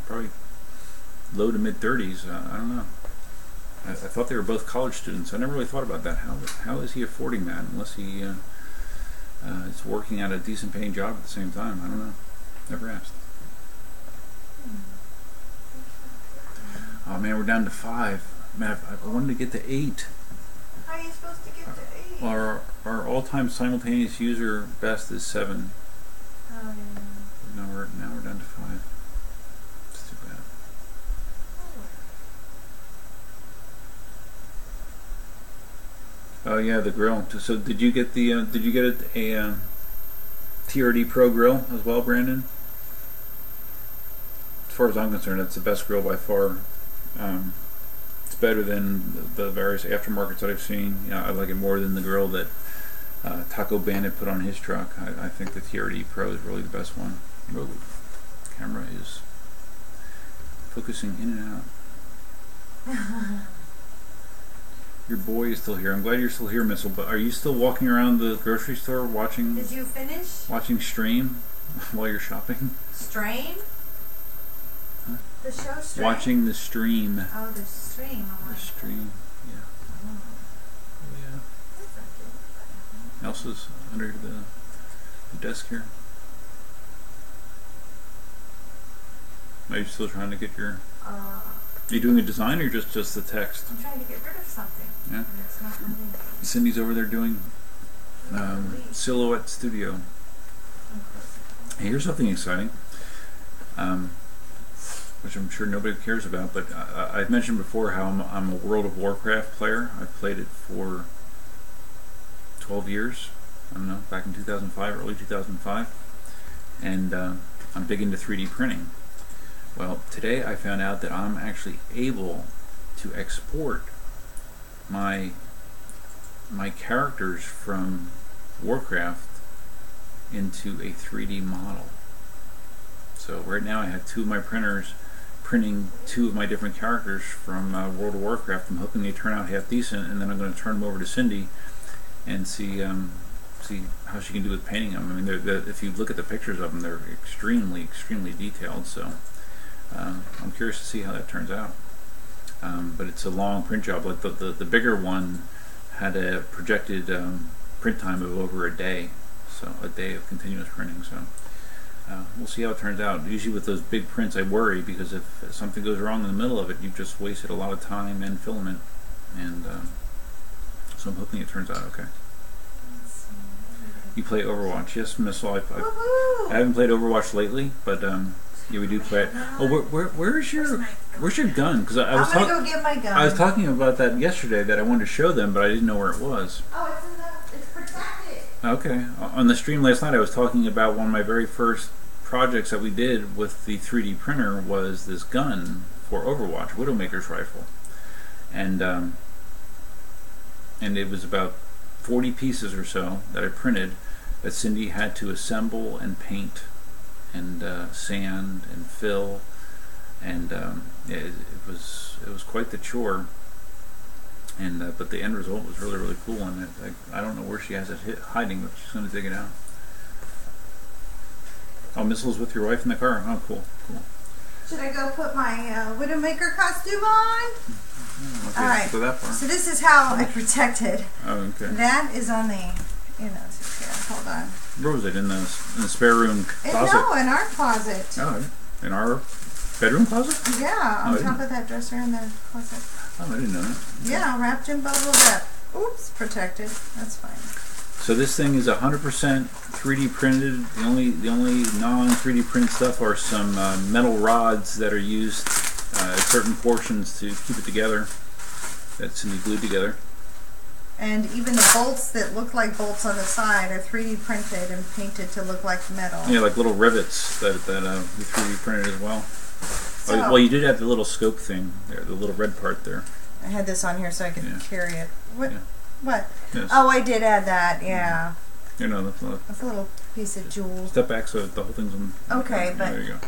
[SPEAKER 1] probably low to mid 30s. I don't know. I thought they were both college students. I never really thought about that. How is he affording that unless he is working at a decent paying job at the same time? I don't know. Never asked. Oh man, we're down to 5. Man, I wanted to get to 8.
[SPEAKER 2] How are you supposed to get to 8?
[SPEAKER 1] Our all-time simultaneous user best is 7.
[SPEAKER 2] Oh, yeah.
[SPEAKER 1] Now we're down to 5. It's too bad. Oh yeah, the grill. So did you get a TRD Pro grill as well, Brandon. As far as I'm concerned, it's the best grill by far. It's better than the various aftermarkets that I've seen. You know, I like it more than the grill that Taco Bandit put on his truck. I think the TRD Pro is really the best one. Oh, camera is focusing in and out. Your boy is still here. I'm glad you're still here, Missile. But are you still walking around the grocery store watching?
[SPEAKER 2] Did you finish?
[SPEAKER 1] Watching Stream while you're shopping?
[SPEAKER 2] Stream?
[SPEAKER 1] Huh?
[SPEAKER 2] The show Stream?
[SPEAKER 1] Watching the stream.
[SPEAKER 2] Oh, the stream.
[SPEAKER 1] The stream. Yeah.
[SPEAKER 2] Oh.
[SPEAKER 1] Oh yeah. Elsa's under the desk here. Are you still trying to get your? Are you doing a design or just the text?
[SPEAKER 2] I'm trying to get rid of something.
[SPEAKER 1] Yeah.
[SPEAKER 2] And it's not moving.
[SPEAKER 1] Cindy's over there doing Silhouette Studio. Hey, here's something exciting, which I'm sure nobody cares about, but I've mentioned before how I'm a World of Warcraft player. I've played it for 12 years. I don't know, back in 2005, early 2005, and I'm big into 3D printing. Well, today I found out that I'm actually able to export my characters from Warcraft into a 3D model. So right now I have two of my printers printing two of my different characters from World of Warcraft. I'm hoping they turn out half decent, and then I'm going to turn them over to Cindy and see how she can do with painting them. I mean, if you look at the pictures of them, they're extremely detailed. So I'm curious to see how that turns out. But it's a long print job. Like the bigger one had a projected print time of over a day, so a day of continuous printing. So we'll see how it turns out. Usually with those big prints, I worry because if something goes wrong in the middle of it, you've just wasted a lot of time and filament. And so I'm hoping it turns out okay. You play Overwatch? Yes, Missile. I haven't played Overwatch lately, but yeah, we do play it. Oh, where's your gun? Because
[SPEAKER 2] I'm gonna go get my gun.
[SPEAKER 1] I was talking about that yesterday, that I wanted to show them, but I didn't know where it was.
[SPEAKER 2] Oh, it's protected.
[SPEAKER 1] Okay. On the stream last night, I was talking about one of my very first projects that we did with the 3D printer was this gun for Overwatch, Widowmaker's rifle, and it was about 40 pieces or so that I printed that Cindy had to assemble and paint and sand and fill, and yeah, it was quite the chore. And but the end result was really cool. And I don't know where she has it hiding, but she's going to dig it out. Oh, Missile's with your wife in the car. Oh, cool.
[SPEAKER 2] Should I go put my Widowmaker costume on?
[SPEAKER 1] Okay,
[SPEAKER 2] all right.
[SPEAKER 1] go that far.
[SPEAKER 2] So this is how I protect it.
[SPEAKER 1] Oh, okay.
[SPEAKER 2] That is on the, here. Hold on.
[SPEAKER 1] Where was it? In the spare room closet?
[SPEAKER 2] No, in our closet.
[SPEAKER 1] Oh, in our bedroom closet?
[SPEAKER 2] Yeah, on top of that dresser in the closet.
[SPEAKER 1] Oh, I didn't know that. Okay.
[SPEAKER 2] Yeah, wrapped in bubble wrap. Oops, protected. That's fine.
[SPEAKER 1] So this thing is 100% 3D printed. The only non-3D printed stuff are some metal rods that are used at certain portions to keep it together. That's glued together.
[SPEAKER 2] And even the bolts that look like bolts on the side are 3D printed and painted to look like metal.
[SPEAKER 1] Yeah, like little rivets that we 3D printed as well.
[SPEAKER 2] So,
[SPEAKER 1] well, you did have the little scope thing there, the little red part there.
[SPEAKER 2] I had this on here so I could carry it. What?
[SPEAKER 1] Yeah.
[SPEAKER 2] What?
[SPEAKER 1] Yes.
[SPEAKER 2] Oh, I did add that. Yeah.
[SPEAKER 1] You know,
[SPEAKER 2] that's a little piece of jewel.
[SPEAKER 1] Step back so the whole thing's on.
[SPEAKER 2] Okay, but there you go.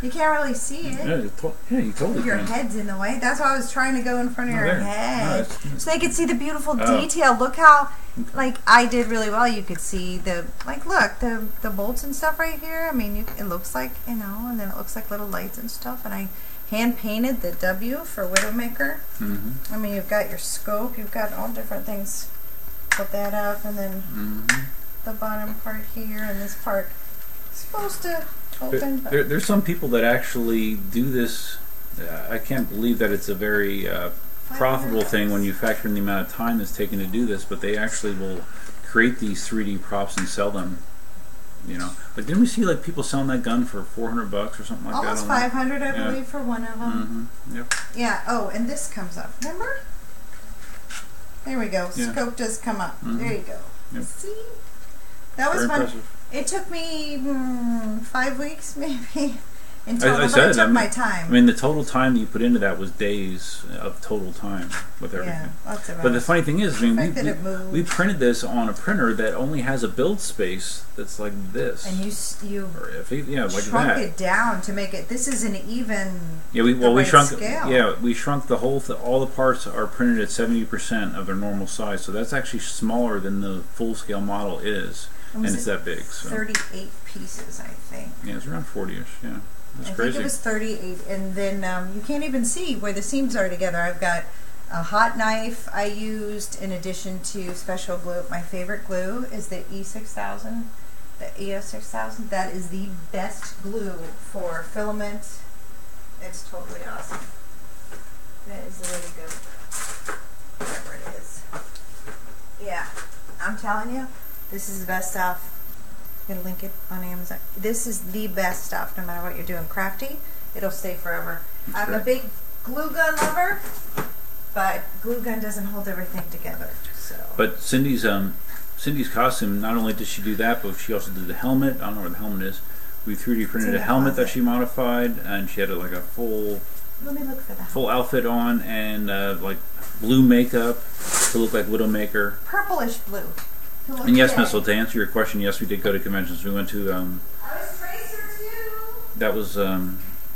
[SPEAKER 2] You can't really see it.
[SPEAKER 1] Yeah, you totally
[SPEAKER 2] Your
[SPEAKER 1] can.
[SPEAKER 2] Head's in the way. That's why I was trying to go in front of your head.
[SPEAKER 1] No,
[SPEAKER 2] so they could see the beautiful detail. Look how, like, I did really well. You could see the, like, look, the bolts and stuff right here. I mean, it looks like, you know, and then it looks like little lights and stuff. And I hand painted the W for Widowmaker. I mean, you've got your scope. You've got all different things. Put that up, and then the bottom part here, and this part is supposed to open.
[SPEAKER 1] There's some people that actually do this. I can't believe that it's a very profitable thing when you factor in the amount of time it's taken to do this, but they actually will create these 3D props and sell them. You know, but didn't we see like people selling that gun for $400 or something like
[SPEAKER 2] Almost
[SPEAKER 1] that?
[SPEAKER 2] Almost 500, I believe, for one of them.
[SPEAKER 1] Yep.
[SPEAKER 2] Yeah. Oh, and this comes up. Remember? There we go. Scope does come up. There you go.
[SPEAKER 1] Yep.
[SPEAKER 2] See? That was
[SPEAKER 1] Very
[SPEAKER 2] fun.
[SPEAKER 1] impressive.
[SPEAKER 2] It took me 5 weeks, maybe, until
[SPEAKER 1] I
[SPEAKER 2] I
[SPEAKER 1] said,
[SPEAKER 2] took my time.
[SPEAKER 1] I mean, the total time that you put into that was days of total time with everything.
[SPEAKER 2] Yeah, lots of
[SPEAKER 1] But the
[SPEAKER 2] hours.
[SPEAKER 1] funny thing is, I mean, we
[SPEAKER 2] moved.
[SPEAKER 1] printed this on a printer that only has a build space that's like this.
[SPEAKER 2] And you
[SPEAKER 1] Or if it, yeah, like
[SPEAKER 2] shrunk
[SPEAKER 1] that.
[SPEAKER 2] it down to make it. This is an even.
[SPEAKER 1] Yeah, we shrunk.
[SPEAKER 2] Scale.
[SPEAKER 1] Yeah, we shrunk the whole. All the parts are printed at 70% of their normal size, so that's actually smaller than the full scale model is, and it's that big. So.
[SPEAKER 2] 38 pieces, I think.
[SPEAKER 1] Yeah, it's around 40ish. Yeah, that's
[SPEAKER 2] I
[SPEAKER 1] crazy.
[SPEAKER 2] think it was 38, and then you can't even see where the seams are together. I've got a hot knife I used in addition to special glue. My favorite glue is the E6000, the EO6000. That is the best glue for filament. It's totally awesome. That is the way to go. Whatever it is. Yeah, I'm telling you, this is the best stuff. I'm gonna link it on Amazon. This is the best stuff, no matter what you're doing. Crafty, it'll stay forever.
[SPEAKER 1] That's
[SPEAKER 2] I'm a big glue gun lover, but glue gun doesn't hold everything together. So.
[SPEAKER 1] But Cindy's costume, not only did she do that, but she also did the helmet. I don't know where the helmet is. We 3D printed a helmet that she modified, and she had like a full
[SPEAKER 2] Let me look for that.
[SPEAKER 1] full outfit on, and like blue makeup to look like Widowmaker.
[SPEAKER 2] Purplish blue.
[SPEAKER 1] And yes, Missile, to answer your question, yes, we did go to conventions. We went to
[SPEAKER 2] I was Tracer too.
[SPEAKER 1] that was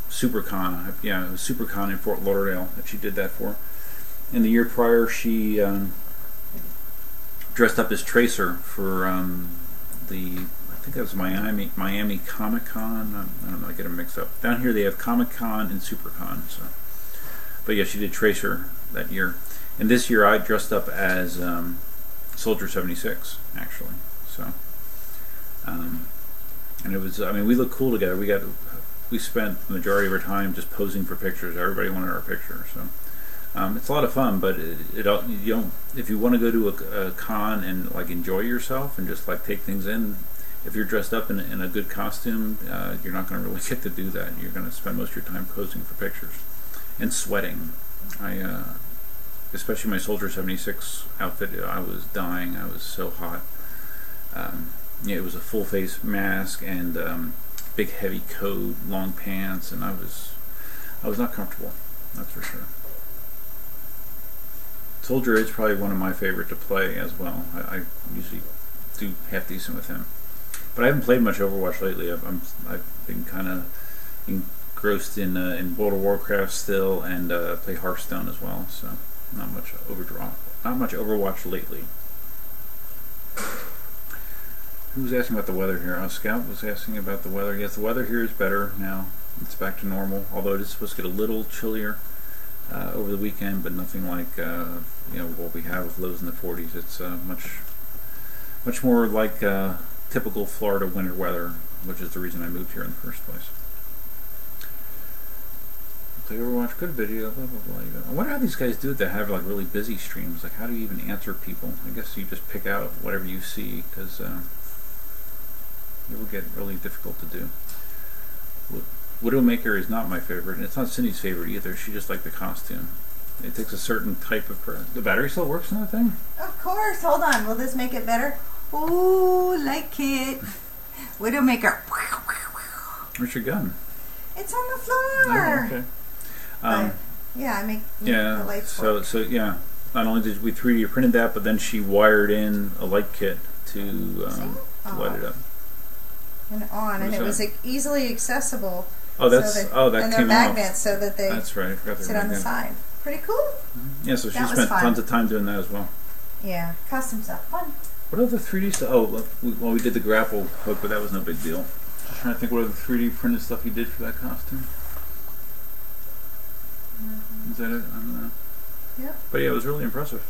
[SPEAKER 1] SuperCon. Yeah, it was SuperCon in Fort Lauderdale that she did that for. And the year prior, she dressed up as Tracer for I think that was Miami Comic Con. I don't know, I get them mixed up. Down here they have Comic Con and SuperCon. So, but yeah, she did Tracer that year. And this year I dressed up as Soldier 76, actually. So, and it was, I mean, we looked cool together. We spent the majority of our time just posing for pictures. Everybody wanted our picture, so it's a lot of fun. But you don't, if you want to go to a con and like enjoy yourself and just like take things in, if you're dressed up in a good costume, you're not going to really get to do that. You're going to spend most of your time posing for pictures and sweating. Especially my Soldier 76 outfit, I was dying. I was so hot. Yeah, it was a full face mask and big heavy coat, long pants, and I was not comfortable. That's for sure. Soldier is probably one of my favorite to play as well. I usually do half decent with him, but I haven't played much Overwatch lately. I've been kind of engrossed in World of Warcraft still, and play Hearthstone as well. So. Not much Overwatch lately. Who was asking about the weather here? Scout was asking about the weather. Yes, the weather here is better now. It's back to normal, although it is supposed to get a little chillier over the weekend, but nothing like what we have with lows in the 40s. It's much more like typical Florida winter weather, which is the reason I moved here in the first place. Play Overwatch, good video, blah blah blah. I wonder how these guys do it that have like really busy streams. Like, how do you even answer people? I guess you just pick out whatever you see, because it will get really difficult to do. Widowmaker is not my favorite, and it's not Cindy's favorite either. She just liked the costume. It takes a certain type of person. The battery still works on that thing?
[SPEAKER 2] Of course. Hold on. Will this make it better? Ooh, like it. Widowmaker.
[SPEAKER 1] Where's your gun?
[SPEAKER 2] It's on the floor.
[SPEAKER 1] Oh, okay.
[SPEAKER 2] Yeah, I make
[SPEAKER 1] yeah,
[SPEAKER 2] the lights work.
[SPEAKER 1] So yeah, not only did we 3D printed that, but then she wired in a light kit to light it up.
[SPEAKER 2] And on, and it was like easily accessible.
[SPEAKER 1] Oh, that
[SPEAKER 2] and
[SPEAKER 1] came off.
[SPEAKER 2] And they're magnets so that they
[SPEAKER 1] that's right. I forgot
[SPEAKER 2] sit on the side. Pretty cool.
[SPEAKER 1] Yeah, so she spent tons of time doing that as well.
[SPEAKER 2] Yeah, custom stuff, fun.
[SPEAKER 1] What other 3D stuff? Oh, well, we did the grapple hook, but that was no big deal. Just trying to think what other 3D printed stuff you did for that costume. Is that it? I don't know.
[SPEAKER 2] Yep.
[SPEAKER 1] But yeah, it was really impressive.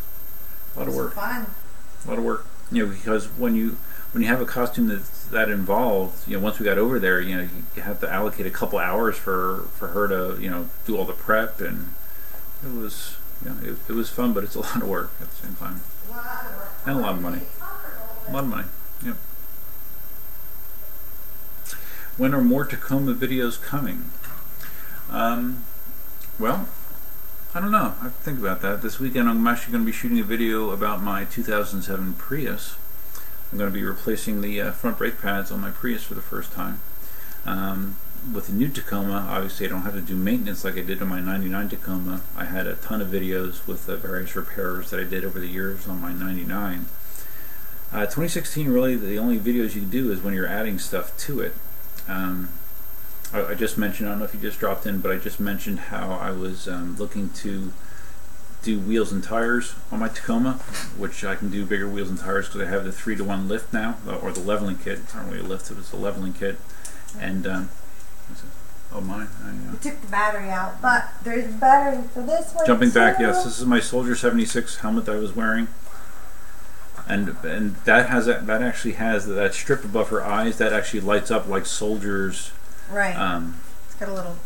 [SPEAKER 1] A lot of work.
[SPEAKER 2] Fun.
[SPEAKER 1] A lot of work. Because when you have a costume that's that involved, once we got over there, you have to allocate a couple hours for her to do all the prep, and it was it was fun, but it's a lot of work at the same time.
[SPEAKER 2] A lot of work.
[SPEAKER 1] And a lot of money. A lot of money. Yep. When are more Tacoma videos coming? Well, I don't know. I have to think about that. This weekend I'm actually going to be shooting a video about my 2007 Prius. I'm going to be replacing the front brake pads on my Prius for the first time. With the new Tacoma, obviously I don't have to do maintenance like I did on my 99 Tacoma. I had a ton of videos with the various repairs that I did over the years on my 99. 2016, really the only videos you can do is when you're adding stuff to it. I just mentioned, I don't know if you just dropped in, but I just mentioned how I was looking to do wheels and tires on my Tacoma, which I can do bigger wheels and tires because I have the 3-to-1 lift now, or the leveling kit. It's not really a lift, it was the leveling kit. And oh, mine.
[SPEAKER 2] We took the battery out, but there's a battery for this one.
[SPEAKER 1] Jumping
[SPEAKER 2] too.
[SPEAKER 1] back, yes, this is my Soldier 76 helmet that I was wearing, and that has that actually has that strip above her eyes that actually lights up like Soldier's.
[SPEAKER 2] Right. It's got a little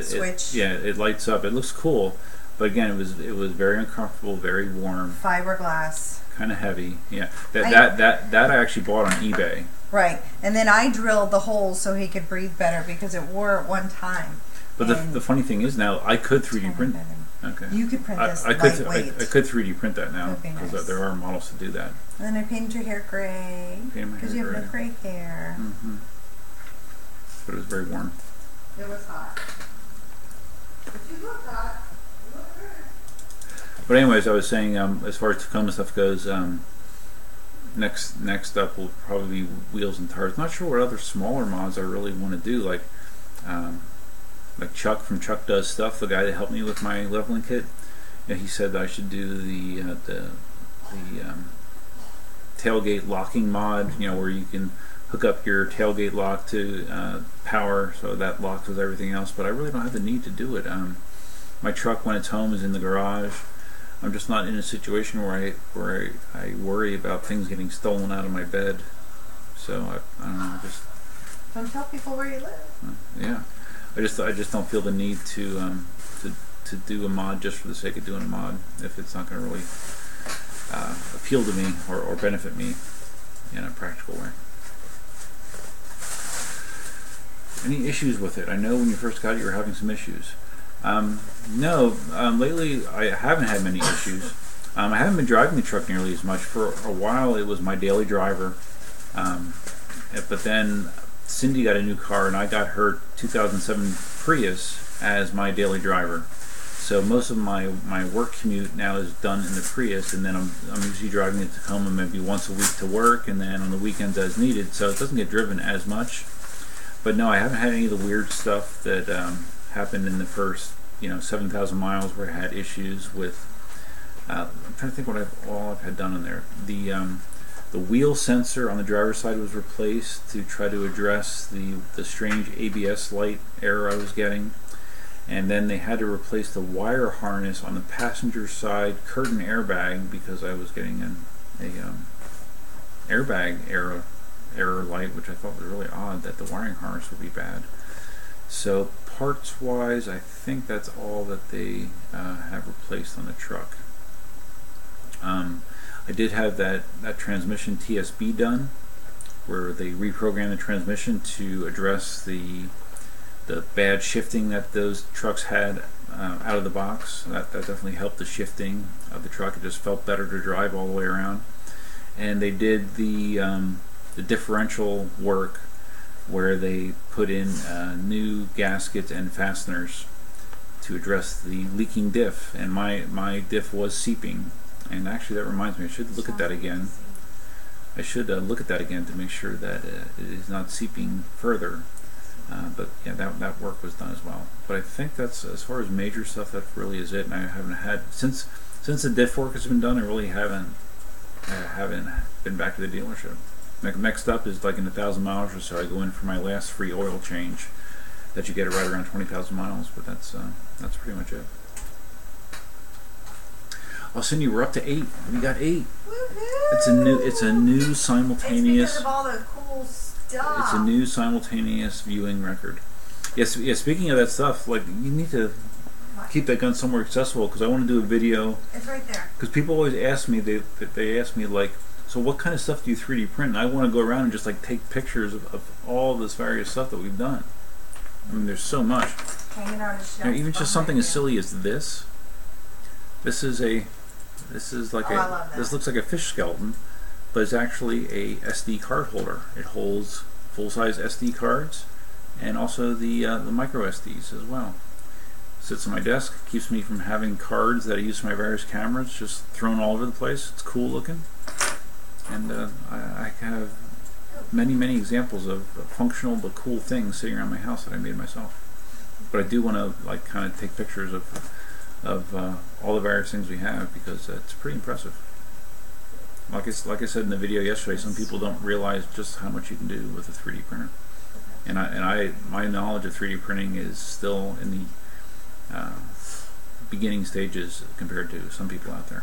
[SPEAKER 2] switch.
[SPEAKER 1] It lights up. It looks cool, but again, it was very uncomfortable, very warm.
[SPEAKER 2] Fiberglass.
[SPEAKER 1] Kind of heavy. Yeah. That I actually bought on eBay.
[SPEAKER 2] Right, and then I drilled the holes so he could breathe better because it wore at one time.
[SPEAKER 1] But the funny thing is now I could 3D print. Okay.
[SPEAKER 2] You could print this
[SPEAKER 1] I
[SPEAKER 2] lightweight.
[SPEAKER 1] could 3D print that now because
[SPEAKER 2] nice.
[SPEAKER 1] there are models to do that.
[SPEAKER 2] And then I painted your hair gray because you have no gray hair.
[SPEAKER 1] Mm-hmm. But it was very warm.
[SPEAKER 2] It was hot. But you look hot. You look good.
[SPEAKER 1] But anyways, I was saying as far as Tacoma stuff goes. Next up will probably be wheels and tires. Not sure what other smaller mods I really want to do, like Chuck from Chuck Does Stuff, the guy that helped me with my leveling kit. Yeah, he said that I should do the tailgate locking mod. You know, where you can hook up your tailgate lock to power, so that locks with everything else. But I really don't have the need to do it. My truck, when it's home, is in the garage. I'm just not in a situation where I worry about things getting stolen out of my bed. So I don't know.
[SPEAKER 2] Don't tell people where you live.
[SPEAKER 1] Yeah, I just don't feel the need to do a mod just for the sake of doing a mod if it's not going to really appeal to me or benefit me in a practical way. Any issues with it? I know when you first got it, you were having some issues. No, lately I haven't had many issues. I haven't been driving the truck nearly as much. For a while it was my daily driver, but then Cindy got a new car and I got her 2007 Prius as my daily driver. So most of my work commute now is done in the Prius, and then I'm usually driving the Tacoma maybe once a week to work, and then on the weekends as needed, so it doesn't get driven as much. But no, I haven't had any of the weird stuff that happened in the first 7,000 miles where I had issues with I'm trying to think what all I've had done in there. The wheel sensor on the driver's side was replaced to try to address the strange ABS light error I was getting, and then they had to replace the wire harness on the passenger side curtain airbag because I was getting an airbag error light, which I thought was really odd that the wiring harness would be bad. So parts wise, I think that's all that they have replaced on the truck. I did have that transmission TSB done, where they reprogrammed the transmission to address the bad shifting that those trucks had out of the box. That definitely helped the shifting of the truck. It just felt better to drive all the way around. And they did the differential work, where they put in new gaskets and fasteners to address the leaking diff. And my diff was seeping. And actually, that reminds me, I should look at that again. I should look at that again to make sure that it is not seeping further. But yeah, that work was done as well. But I think that's, as far as major stuff, that really is it. And I haven't had, since the diff work has been done, I really haven't been back to the dealership. Next up is like in 1,000 miles or so, I go in for my last free oil change that you get right around 20,000 miles. But that's pretty much it. Oh, Cindy, we're up to 8. We got 8.
[SPEAKER 2] Woohoo!
[SPEAKER 1] It's a new simultaneous.
[SPEAKER 2] It's because of all the cool stuff.
[SPEAKER 1] It's a new simultaneous viewing record. Yes. Yeah, speaking of that stuff, like, you need to keep that gun somewhere accessible, because I want to do a video.
[SPEAKER 2] It's right there. Because
[SPEAKER 1] people always ask me, they ask me, like, so what kind of stuff do you 3D print? And I want to go around and just like take pictures of all this various stuff that we've done. I mean, there's so much.
[SPEAKER 2] Hanging on a shelf.
[SPEAKER 1] Even just something as silly as this. This is like
[SPEAKER 2] this looks
[SPEAKER 1] like a fish skeleton, but it's actually a SD card holder. It holds full-size SD cards and also the micro SDs as well. Sits on my desk, keeps me from having cards that I use for my various cameras just thrown all over the place. It's cool looking, and I have many examples of functional but cool things sitting around my house that I made myself. But I do want to like kind of take pictures of all the various things we have, because it's pretty impressive. Like I said in the video yesterday, some people don't realize just how much you can do with a 3D printer. And my knowledge of 3D printing is still in the beginning stages compared to some people out there.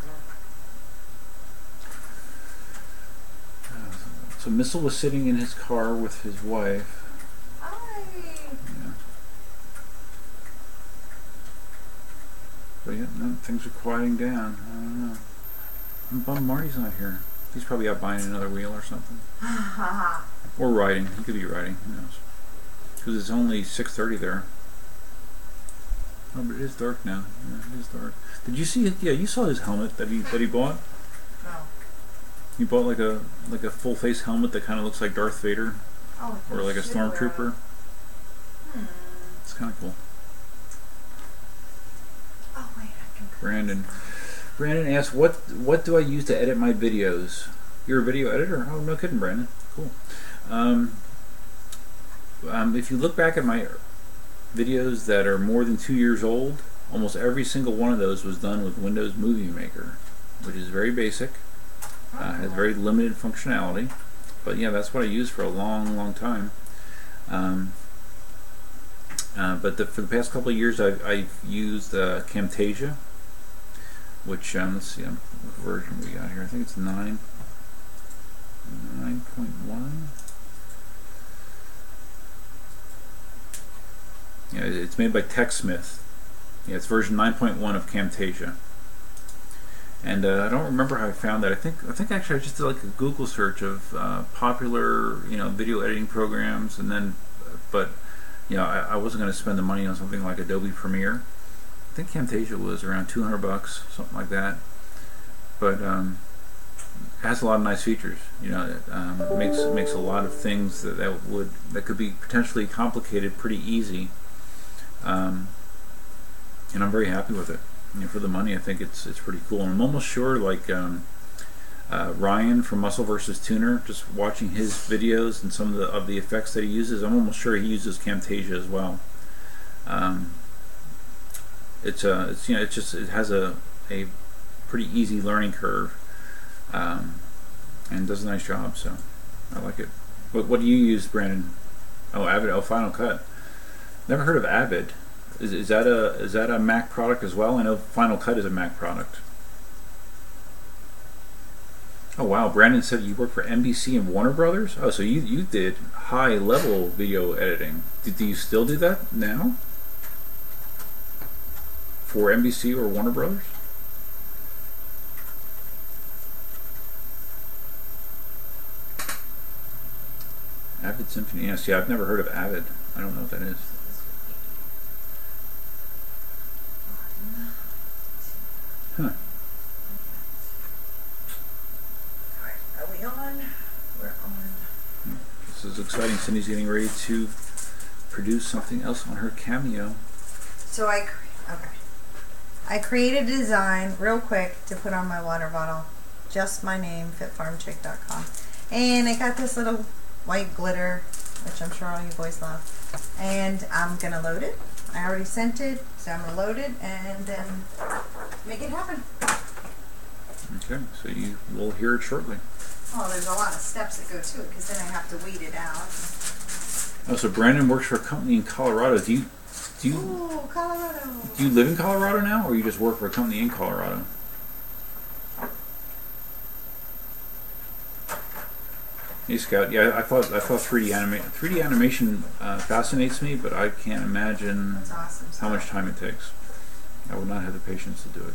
[SPEAKER 1] So Missile was sitting in his car with his wife.
[SPEAKER 2] Hi.
[SPEAKER 1] Yeah. But yeah, no, things are quieting down. I don't know. I'm bummed Marty's not here. He's probably out buying another wheel or something. Or riding. He could be riding. Who knows? Because it's only 6:30 there. Oh, but it is dark now. Yeah, it is dark. Did you see it? Yeah, you saw his helmet that he bought.
[SPEAKER 2] No.
[SPEAKER 1] He bought like a full face helmet that kind of looks like Darth Vader, or like a stormtrooper. It's kind of cool.
[SPEAKER 2] Oh wait, I can.
[SPEAKER 1] Brandon asked, "What do I use to edit my videos?" You're a video editor? Oh, no kidding, Brandon. Cool. If you look back at my videos that are more than 2 years old, almost every single one of those was done with Windows Movie Maker, which is very basic, has very limited functionality, but yeah, that's what I used for a long time. But for the past couple of years, I've used Camtasia, which let's see, what version we got here. I think it's 9.1. Yeah, it's made by TechSmith. Yeah, it's version 9.1 of Camtasia. And I don't remember how I found that. I think actually I just did like a Google search of popular video editing programs, and then but I wasn't going to spend the money on something like Adobe Premiere. I think Camtasia was around $200, something like that. But it has a lot of nice features. It makes a lot of things that could be potentially complicated pretty easy. And I'm very happy with it. For the money, I think it's pretty cool. And I'm almost sure, like Ryan from Muscle vs. Tuner, just watching his videos and some of the effects that he uses, I'm almost sure he uses Camtasia as well. It has a pretty easy learning curve, and does a nice job. So I like it. What do you use, Brandon? Oh, Avid. Oh, Final Cut. Never heard of Avid. Is that a Mac product as well? I know Final Cut is a Mac product. Oh wow, Brandon said you work for NBC and Warner Brothers? Oh, so you did high level video editing. Do you still do that now? For NBC or Warner Brothers? Avid Symphony. Yes, yeah, I've never heard of Avid. I don't know what that is. Huh.
[SPEAKER 2] Alright, are we on? We're on.
[SPEAKER 1] This is exciting. Cindy's getting ready to produce something else on her Cameo.
[SPEAKER 2] So I created a design real quick to put on my water bottle. Just my name, fitfarmchick.com. And I got this little white glitter, which I'm sure all you boys love. And I'm going to load it. I already sent it, so I'm going to load it and then make it happen.
[SPEAKER 1] Okay, so you will hear it shortly.
[SPEAKER 2] Well, there's a lot of steps that go to it, because then I have to weed it out.
[SPEAKER 1] Oh, so Brandon works for a company in Colorado.
[SPEAKER 2] Ooh, Colorado.
[SPEAKER 1] Do you live in Colorado now, or you just work for a company in Colorado? Hey Scout, yeah, I thought 3D animation fascinates me, but I can't imagine
[SPEAKER 2] awesome
[SPEAKER 1] how much time it takes. I would not have the patience to do it.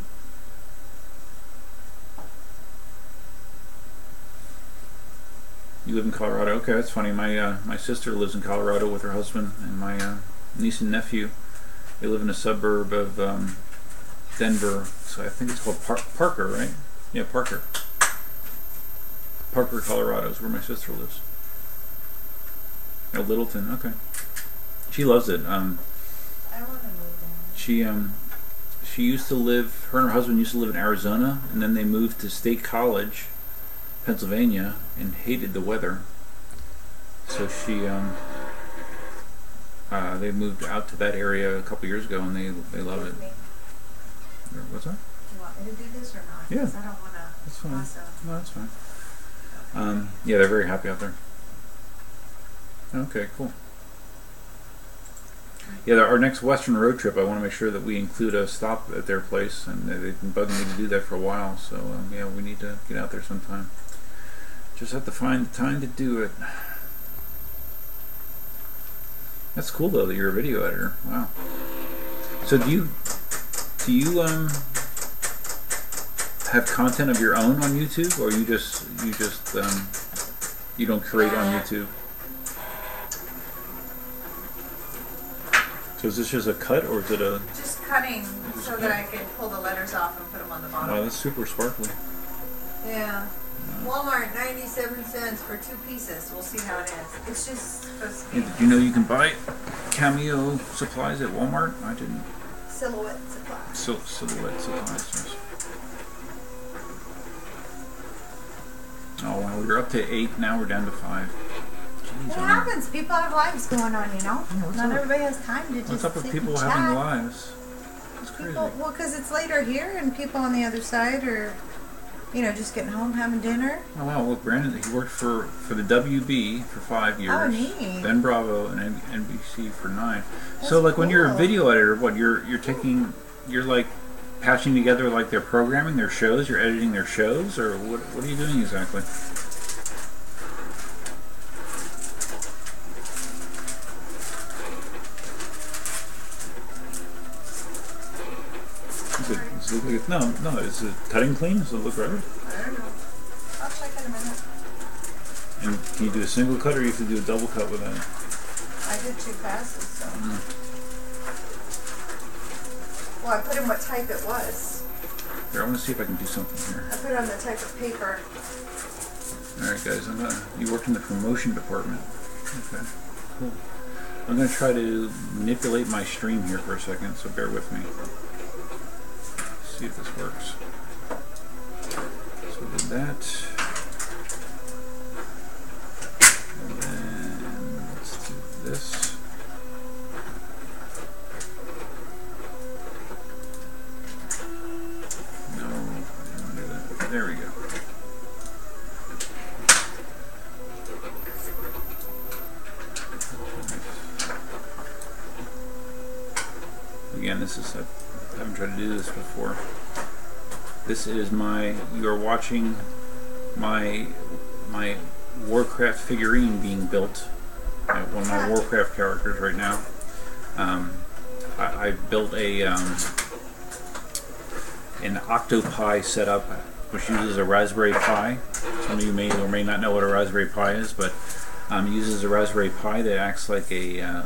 [SPEAKER 1] You live in Colorado? Okay, that's funny. My sister lives in Colorado with her husband, and my niece and nephew. They live in a suburb of Denver, so I think it's called Parker, right? Yeah, Parker. Parker, Colorado is where my sister lives. Oh, Littleton. Okay. She loves it.
[SPEAKER 2] I want to move there.
[SPEAKER 1] She used to live. Her and her husband used to live in Arizona, and then they moved to State College, Pennsylvania, and hated the weather. So they moved out to that area a couple years ago, and they love it. What's that?
[SPEAKER 2] Do you want me to do this or not?
[SPEAKER 1] Yeah.
[SPEAKER 2] Because I don't want to.
[SPEAKER 1] That's fine. No, that's fine. Yeah, they're very happy out there. Okay, cool. Yeah, our next Western road trip, I want to make sure that we include a stop at their place, and they've been bugging me to do that for a while. So yeah, we need to get out there sometime. Just have to find the time to do it. That's cool though that you're a video editor. Wow. So do you have content of your own on YouTube, or you just you don't create on YouTube? So is this just a cut, or is it a...
[SPEAKER 2] Just cutting so that I can pull the letters off and put them on the bottom.
[SPEAKER 1] Wow, that's super sparkly.
[SPEAKER 2] Yeah. Walmart, 97 cents for 2 pieces. We'll see how it is. It's just supposed to be...
[SPEAKER 1] Did you know you can buy cameo supplies at Walmart? I didn't.
[SPEAKER 2] Silhouette supplies.
[SPEAKER 1] Silhouette supplies, yes. Oh, wow, we were up to 8, now we're down to 5. Jeez,
[SPEAKER 2] what happens? People have lives going on, you know?
[SPEAKER 1] Yeah,
[SPEAKER 2] Not everybody has time to just
[SPEAKER 1] what's up with
[SPEAKER 2] sit
[SPEAKER 1] people
[SPEAKER 2] and
[SPEAKER 1] having
[SPEAKER 2] chat.
[SPEAKER 1] lives? It's crazy.
[SPEAKER 2] People, well, because it's later here, and people on the other side are, you know, just getting home, having dinner.
[SPEAKER 1] Oh, wow, look, Brandon, he worked for the WB for 5 years.
[SPEAKER 2] Oh, neat.
[SPEAKER 1] Then Bravo and NBC for 9.
[SPEAKER 2] That's
[SPEAKER 1] so, like, when you're a
[SPEAKER 2] cool.
[SPEAKER 1] video editor, what, you're like, patching together, like, their programming, their shows, you're editing their shows, or what are you doing exactly? No, is it cutting clean? Does it look right?
[SPEAKER 2] I don't know. I'll check in a minute.
[SPEAKER 1] And can you do a single cut, or you have to do a double cut with that?
[SPEAKER 2] I did 2 passes, so. Well, I put in what type it was.
[SPEAKER 1] Here, I want to see if I can do something here.
[SPEAKER 2] I put it on the type of paper.
[SPEAKER 1] Alright guys, you worked in the promotion department. Okay, cool. I'm going to try to manipulate my stream here for a second, so bear with me. See if this works. So we did that. And then let's do this. No, I didn't want to do that. There we go. Again, this is I haven't tried to do this before. This is you are watching my Warcraft figurine being built. One of my Warcraft characters right now. I built an octopi setup, which uses a Raspberry Pi. Some of you may or may not know what a Raspberry Pi is, but it uses a Raspberry Pi that acts like a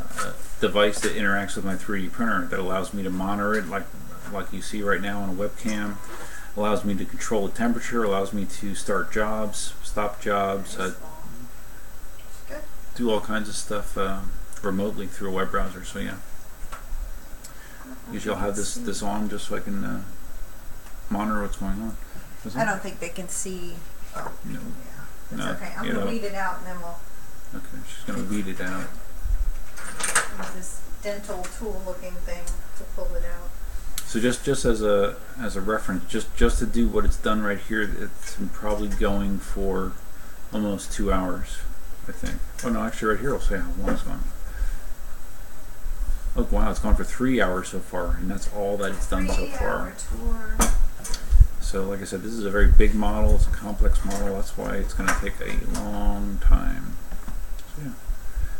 [SPEAKER 1] device that interacts with my 3D printer, that allows me to monitor it like you see right now on a webcam, allows me to control the temperature, allows me to start jobs, stop jobs, do all kinds of stuff remotely through a web browser. So yeah, usually I'll have this on just so I can monitor what's going on.
[SPEAKER 2] I don't think they can see. Oh,
[SPEAKER 1] no.
[SPEAKER 2] Yeah, it's
[SPEAKER 1] No,
[SPEAKER 2] okay. I'm going to weed it out, and then we'll...
[SPEAKER 1] Okay, she's going to weed it out.
[SPEAKER 2] Use this dental tool-looking thing to pull it out.
[SPEAKER 1] So just as a reference, just to do what it's done right here, it's probably going for almost 2 hours, I think. Oh no, actually right here will say how long it's gone. Oh wow, it's gone for 3 hours so far, and that's all that it's done so far.
[SPEAKER 2] 3-hour tour.
[SPEAKER 1] So like I said, this is a very big model, it's a complex model, that's why it's going to take a long time. So yeah,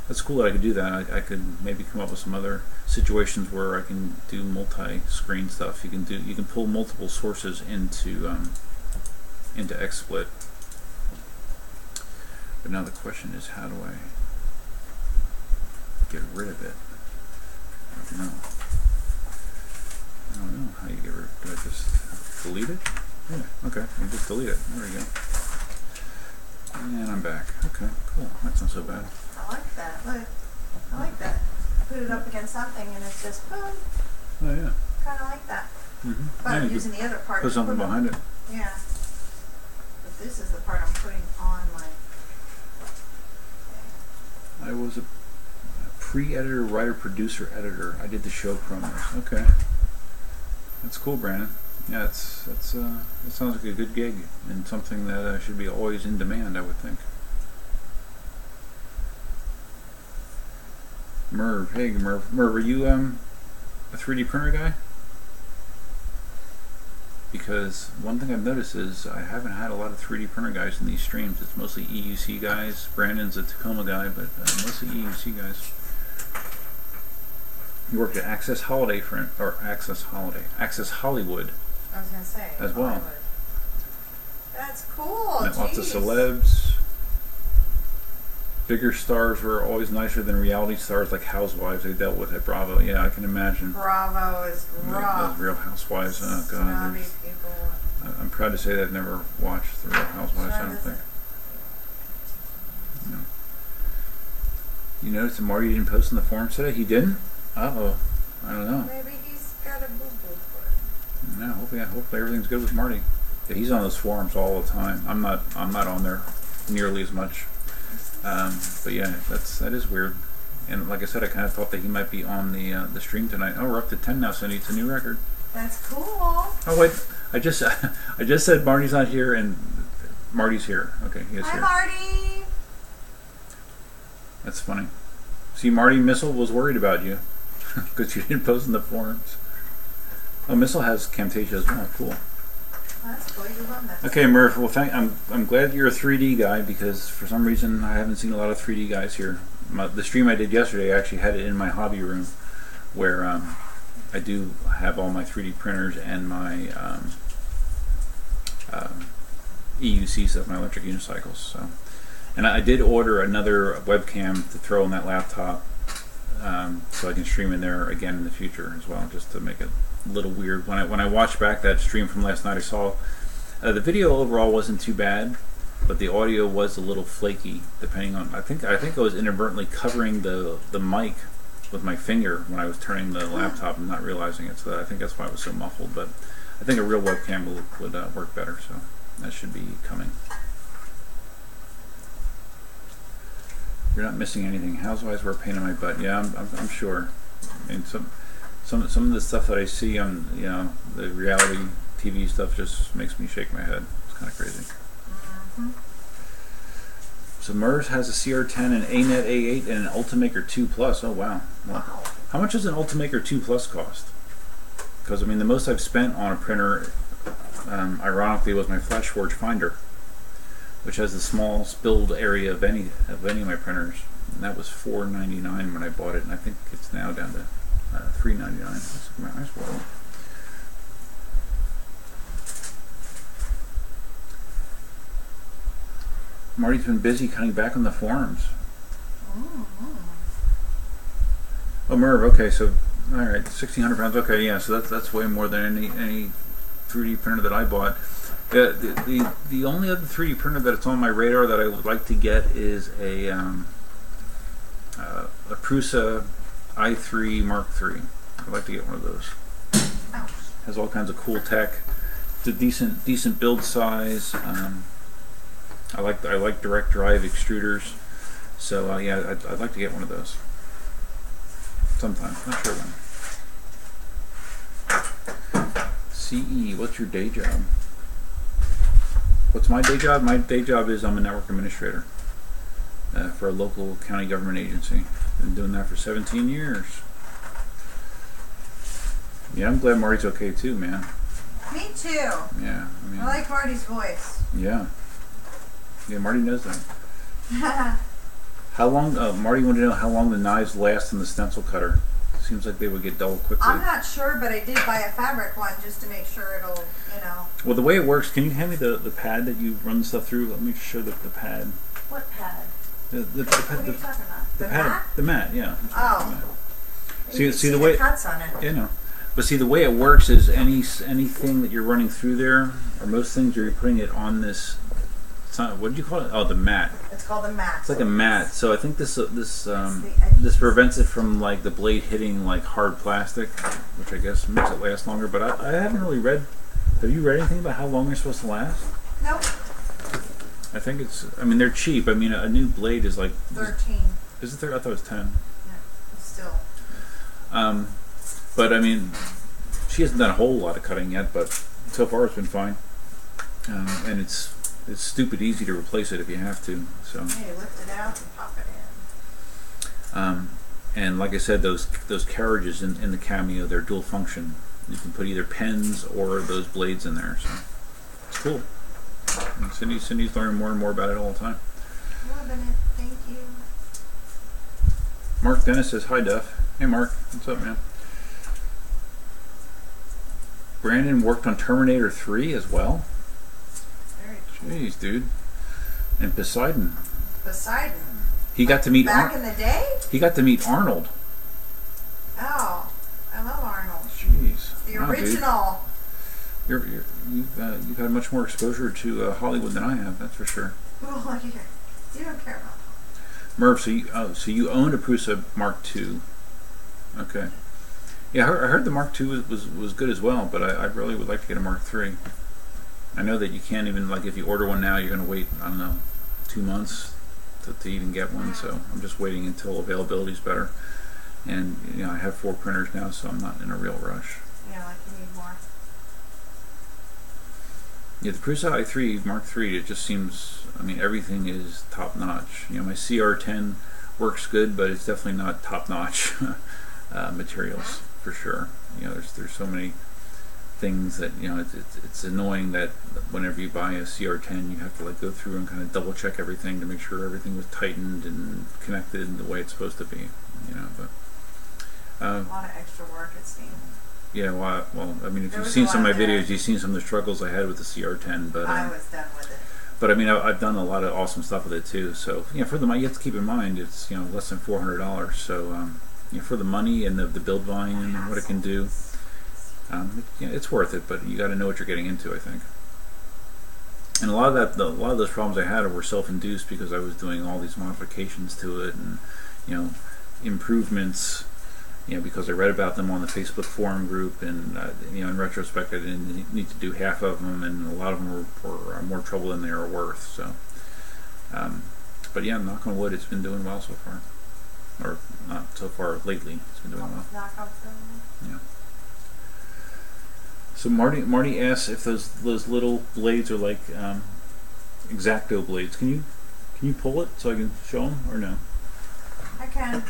[SPEAKER 1] that's cool that I could do that. I could maybe come up with some other situations where I can do multi-screen stuff. You can pull multiple sources into XSplit. But now the question is, how do I get rid of it? I don't know how you get rid of it. Do I just delete it? Yeah, okay, you just delete it. There we go. And I'm back. Okay, cool. That's not so bad.
[SPEAKER 2] I like that. Look, I like that. Put it up against something and it's just boom.
[SPEAKER 1] Oh yeah.
[SPEAKER 2] Kind of like that. But
[SPEAKER 1] Yeah,
[SPEAKER 2] I'm using the other part.
[SPEAKER 1] Put something behind it.
[SPEAKER 2] Yeah. But this is the part I'm putting on my.
[SPEAKER 1] I was a pre-editor, writer, producer, editor. I did the show promos. Okay. That's cool, Brandon. Yeah, that sounds like a good gig and something that should be always in demand, I would think. Merv, hey Merv. Merv, are you a 3D printer guy? Because one thing I've noticed is I haven't had a lot of 3D printer guys in these streams. It's mostly EUC guys. Brandon's a Tacoma guy, but mostly EUC guys. You worked at Access Hollywood. Access Hollywood.
[SPEAKER 2] I was gonna say
[SPEAKER 1] as well.
[SPEAKER 2] Hollywood. That's cool.
[SPEAKER 1] Met lots of celebs. Bigger stars were always nicer than reality stars like Housewives they dealt with at Bravo. Yeah, I can imagine.
[SPEAKER 2] Bravo is rough.
[SPEAKER 1] Those Real Housewives. Oh God. I'm proud to say that I've never watched the Real Housewives. I don't think. No. You noticed that Marty didn't post in the forums today? He didn't? Uh-oh. I don't know.
[SPEAKER 2] Maybe he's got a boo-boo for it.
[SPEAKER 1] No, hopefully everything's good with Marty. Yeah, he's on those forums all the time. I'm not on there nearly as much. But yeah, that is weird. And like I said, I kind of thought that he might be on the stream tonight. Oh, we're up to 10 now, Cindy. It's a new record.
[SPEAKER 2] That's cool.
[SPEAKER 1] Oh wait, I just said Marty's not here, and Marty's here. Okay, he is
[SPEAKER 2] Hi,
[SPEAKER 1] here.
[SPEAKER 2] Marty.
[SPEAKER 1] That's funny. See, Marty Missile was worried about you because you didn't post in the forums. Oh, Missile has Camtasia as well. Cool.
[SPEAKER 2] That's cool. You love that.
[SPEAKER 1] Okay, Murph. Well, I'm glad you're a 3D guy because for some reason I haven't seen a lot of 3D guys here. The stream I did yesterday, I actually had it in my hobby room, where I do have all my 3D printers and my EUC stuff, my electric unicycles. So, and I did order another webcam to throw on that laptop, so I can stream in there again in the future as well, just to make it a little weird. When I watched back that stream from last night, I saw the video overall wasn't too bad, but the audio was a little flaky. Depending on, I think I was inadvertently covering the mic with my finger when I was turning the laptop and not realizing it. So I think that's why it was so muffled. But I think a real webcam would work better. So that should be coming. You're not missing anything. Housewives were a pain in my butt. Yeah, I'm sure. I mean, some of the stuff that I see on the reality TV stuff just makes me shake my head. It's kind of crazy. So MERS has a CR10, an ANET A8, and an Ultimaker 2 Plus. Oh wow! Wow. How much does an Ultimaker 2 Plus cost? Because I mean, the most I've spent on a printer, ironically, was my FlashForge Finder, which has the smallest build area of any of my printers, and that was $4.99 when I bought it, and I think it's now down to $3.99. That's nice. Well. Marty's been busy cutting back on the forums. Oh, Merv. Okay, so all right, 1,600 pounds. Okay, yeah. So that's way more than any 3D printer that I bought. The only other 3D printer that's on my radar that I would like to get is a Prusa i3 Mark III. I'd like to get one of those. Has all kinds of cool tech. It's a decent build size. I like direct drive extruders, so yeah, I'd like to get one of those sometime. Not sure when. CE, what's your day job? What's my day job? My day job is I'm a network administrator for a local county government agency. Been doing that for 17 years. Yeah, I'm glad Marty's okay too, man.
[SPEAKER 2] Me too.
[SPEAKER 1] Yeah, I mean,
[SPEAKER 2] I like Marty's voice.
[SPEAKER 1] Yeah. Yeah, Marty knows that. How long, Marty wanted to know how long the knives last in the stencil cutter. Seems like they would get dull quickly.
[SPEAKER 2] I'm not sure, but I did buy a fabric one just to make sure it'll,
[SPEAKER 1] Well, the way it works, can you hand me the pad that you run the stuff through? Let me show the pad.
[SPEAKER 2] What pad?
[SPEAKER 1] The
[SPEAKER 2] what are you talking about? The mat?
[SPEAKER 1] The mat, yeah.
[SPEAKER 2] Oh.
[SPEAKER 1] See the
[SPEAKER 2] way
[SPEAKER 1] way
[SPEAKER 2] cuts on it.
[SPEAKER 1] Yeah, no. But see, the way it works is anything that you're running through there, or most things, you're putting it on this It's not, what do you call it? Oh, the mat.
[SPEAKER 2] It's called the mat.
[SPEAKER 1] It's like a mat. So I think this prevents it from like the blade hitting like hard plastic, which I guess makes it last longer. But I haven't really read. Have you read anything about how long they're supposed to last?
[SPEAKER 2] Nope.
[SPEAKER 1] I think it's. I mean, they're cheap. I mean, a new blade is like
[SPEAKER 2] 13.
[SPEAKER 1] Is it 13? I thought it was 10.
[SPEAKER 2] Yeah, still.
[SPEAKER 1] But I mean, she hasn't done a whole lot of cutting yet, but so far it's been fine. And it's stupid easy to replace it if you have to. So.
[SPEAKER 2] Yeah, you lift it out and pop it in.
[SPEAKER 1] And like I said, those carriages in the Cameo, they're dual function. You can put either pens or those blades in there. So it's cool. And Cindy's learning more and more about it all the time.
[SPEAKER 2] Loving it. Thank you.
[SPEAKER 1] Mark Dennis says, hi, Duff. Hey, Mark. What's up, man? Brandon worked on Terminator 3 as well.
[SPEAKER 2] Very cool.
[SPEAKER 1] Jeez, dude. And Poseidon.
[SPEAKER 2] Poseidon.
[SPEAKER 1] He got to meet
[SPEAKER 2] back in the day?
[SPEAKER 1] He got to meet Arnold.
[SPEAKER 2] Oh, I love Arnold.
[SPEAKER 1] Jeez.
[SPEAKER 2] The original.
[SPEAKER 1] Dude. You've had much more exposure to Hollywood than I have, that's for sure.
[SPEAKER 2] Well, you don't care about that.
[SPEAKER 1] Merv, so you owned a Prusa Mark II. Okay. Yeah, I heard the Mark II was good as well, but I really would like to get a Mark III. I know that you can't even, like, if you order one now, you're going to wait, I don't know, 2 months to even get one, so I'm just waiting until availability is better. And, you know, I have 4 printers now, so I'm not in a real rush.
[SPEAKER 2] Yeah, like you need more.
[SPEAKER 1] Yeah, the Prusa i3 Mark III, it just seems, I mean, everything is top-notch. You know, my CR10 works good, but it's definitely not top-notch materials, for sure. You know, there's so many things that, you know, it's annoying that whenever you buy a CR10, you have to like go through and kind of double check everything to make sure everything was tightened and connected in the way it's supposed to be. You know, but
[SPEAKER 2] a lot of extra work, it seems.
[SPEAKER 1] Yeah, well, I mean, if you've seen some of my videos, you've seen some of the struggles I had with the CR10. But
[SPEAKER 2] I was done with it.
[SPEAKER 1] But I mean, I've done a lot of awesome stuff with it too. So, you know, for the money, you have to keep in mind it's, you know, less than $400. So, you know, for the money and the build volume and what it can do, you know, it's worth it. But you got to know what you're getting into, I think. And a lot of those problems I had were self-induced because I was doing all these modifications to it and, you know, improvements. You know, because I read about them on the Facebook forum group, and you know, in retrospect, I didn't need to do half of them, and a lot of them were more trouble than they are worth. So, but yeah, knock on wood, it's been doing well so far, or not so far lately. It's been doing well.
[SPEAKER 2] Knock on wood.
[SPEAKER 1] Yeah. So Marty asks if those little blades are like X-Acto blades. Can you pull it so I can show them, or no?
[SPEAKER 2] I can.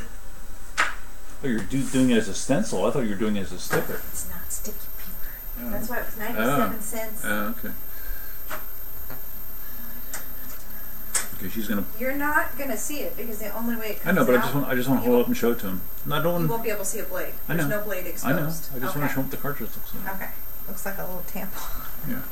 [SPEAKER 1] Oh, you're doing it as a stencil. I thought you were doing it as a sticker.
[SPEAKER 2] It's not sticky paper. That's why it was 97 cents.
[SPEAKER 1] Oh, okay. Okay, she's gonna.
[SPEAKER 2] You're not gonna see it because the only way it comes
[SPEAKER 1] I know, but
[SPEAKER 2] out,
[SPEAKER 1] I just want to hold it up and show it to him. No, I don't.
[SPEAKER 2] You won't be able to see a blade.
[SPEAKER 1] I know.
[SPEAKER 2] There's no blade exposed.
[SPEAKER 1] I know. I just want to show him what the cartridge looks like.
[SPEAKER 2] Okay. Looks like a little tampon.
[SPEAKER 1] Yeah.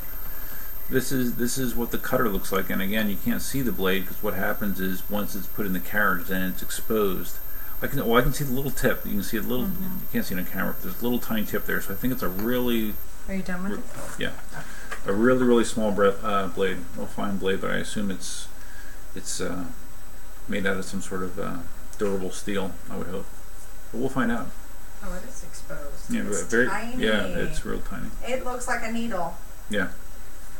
[SPEAKER 1] This is what the cutter looks like, and again, you can't see the blade because what happens is once it's put in the carriage, then it's exposed. I can see the little tip. You can see a little. You can't see it on camera. But there's a little tiny tip there, so I think it's a really.
[SPEAKER 2] Are you done with it?
[SPEAKER 1] Yeah, a really small blade, real fine blade, but I assume it's made out of some sort of durable steel. I would hope, but we'll find out.
[SPEAKER 2] Oh, it is exposed.
[SPEAKER 1] Yeah,
[SPEAKER 2] it's
[SPEAKER 1] very.
[SPEAKER 2] tiny.
[SPEAKER 1] Yeah, it's real tiny.
[SPEAKER 2] It looks like a needle.
[SPEAKER 1] Yeah.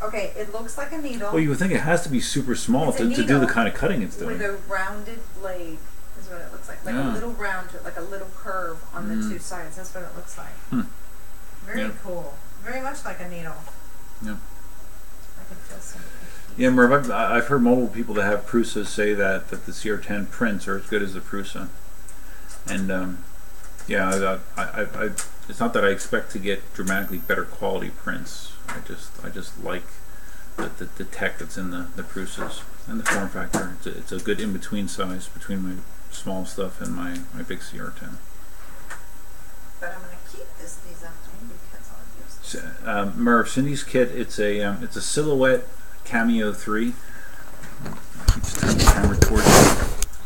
[SPEAKER 2] Okay, it looks like a needle.
[SPEAKER 1] Well, you would think it has to be super small to do the kind of cutting it's doing.
[SPEAKER 2] With a rounded blade. Is what it looks like. Like a little round, like a little curve on the two sides. That's what it looks like. Very cool. Very much like a needle.
[SPEAKER 1] Yeah.
[SPEAKER 2] I can feel some.
[SPEAKER 1] Yeah, Merv, I've heard multiple people that have Prusas say that the CR10 prints are as good as the Prusa. And yeah, I it's not that I expect to get dramatically better quality prints. I just like the tech that's in the Prusas and the form factor. It's a good in-between size between my small stuff and my big CR10.
[SPEAKER 2] But I'm going to keep this design because I'll use it.
[SPEAKER 1] Merv, Cindy's kit, it's a silhouette Cameo 3. Just turn the camera towards you.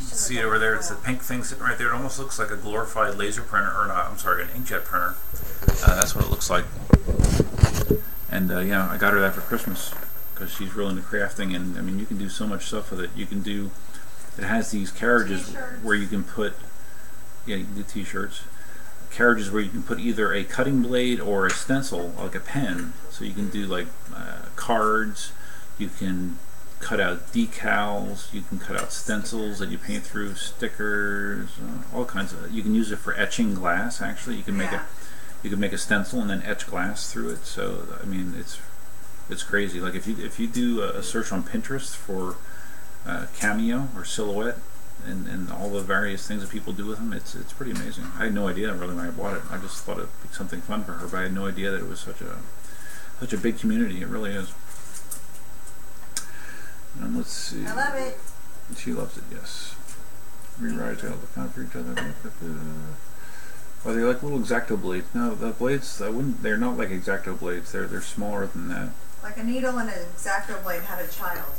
[SPEAKER 1] See it over there, it's the pink thing sitting right there. It almost looks like a glorified laser printer, or not, I'm sorry, an inkjet printer. That's what it looks like. And yeah, I got her that for Christmas. because she's really into crafting, and I mean you can do so much stuff with it. You can do, it has these carriages where you can put, yeah, you can do t-shirts, carriages where you can put either a cutting blade or a stencil, like a pen. So you can do like cards, you can cut out decals, you can cut out stencils that you paint through, stickers, all kinds of. You can use it for etching glass. Actually, you can make a stencil and then etch glass through it. So I mean, it's crazy. Like if you do a search on Pinterest for cameo or silhouette and all the various things that people do with them, it's pretty amazing. I had no idea really when I bought it. I just thought it'd be something fun for her, but I had no idea that it was such a big community. It really is. And let's see.
[SPEAKER 2] I love it.
[SPEAKER 1] She loves it, yes. Rewrite all the kind for each other. Are they like little X-Acto blades? No, the blades, they're not like X-Acto blades. They're smaller than that.
[SPEAKER 2] Like a needle and an X-Acto blade had a child.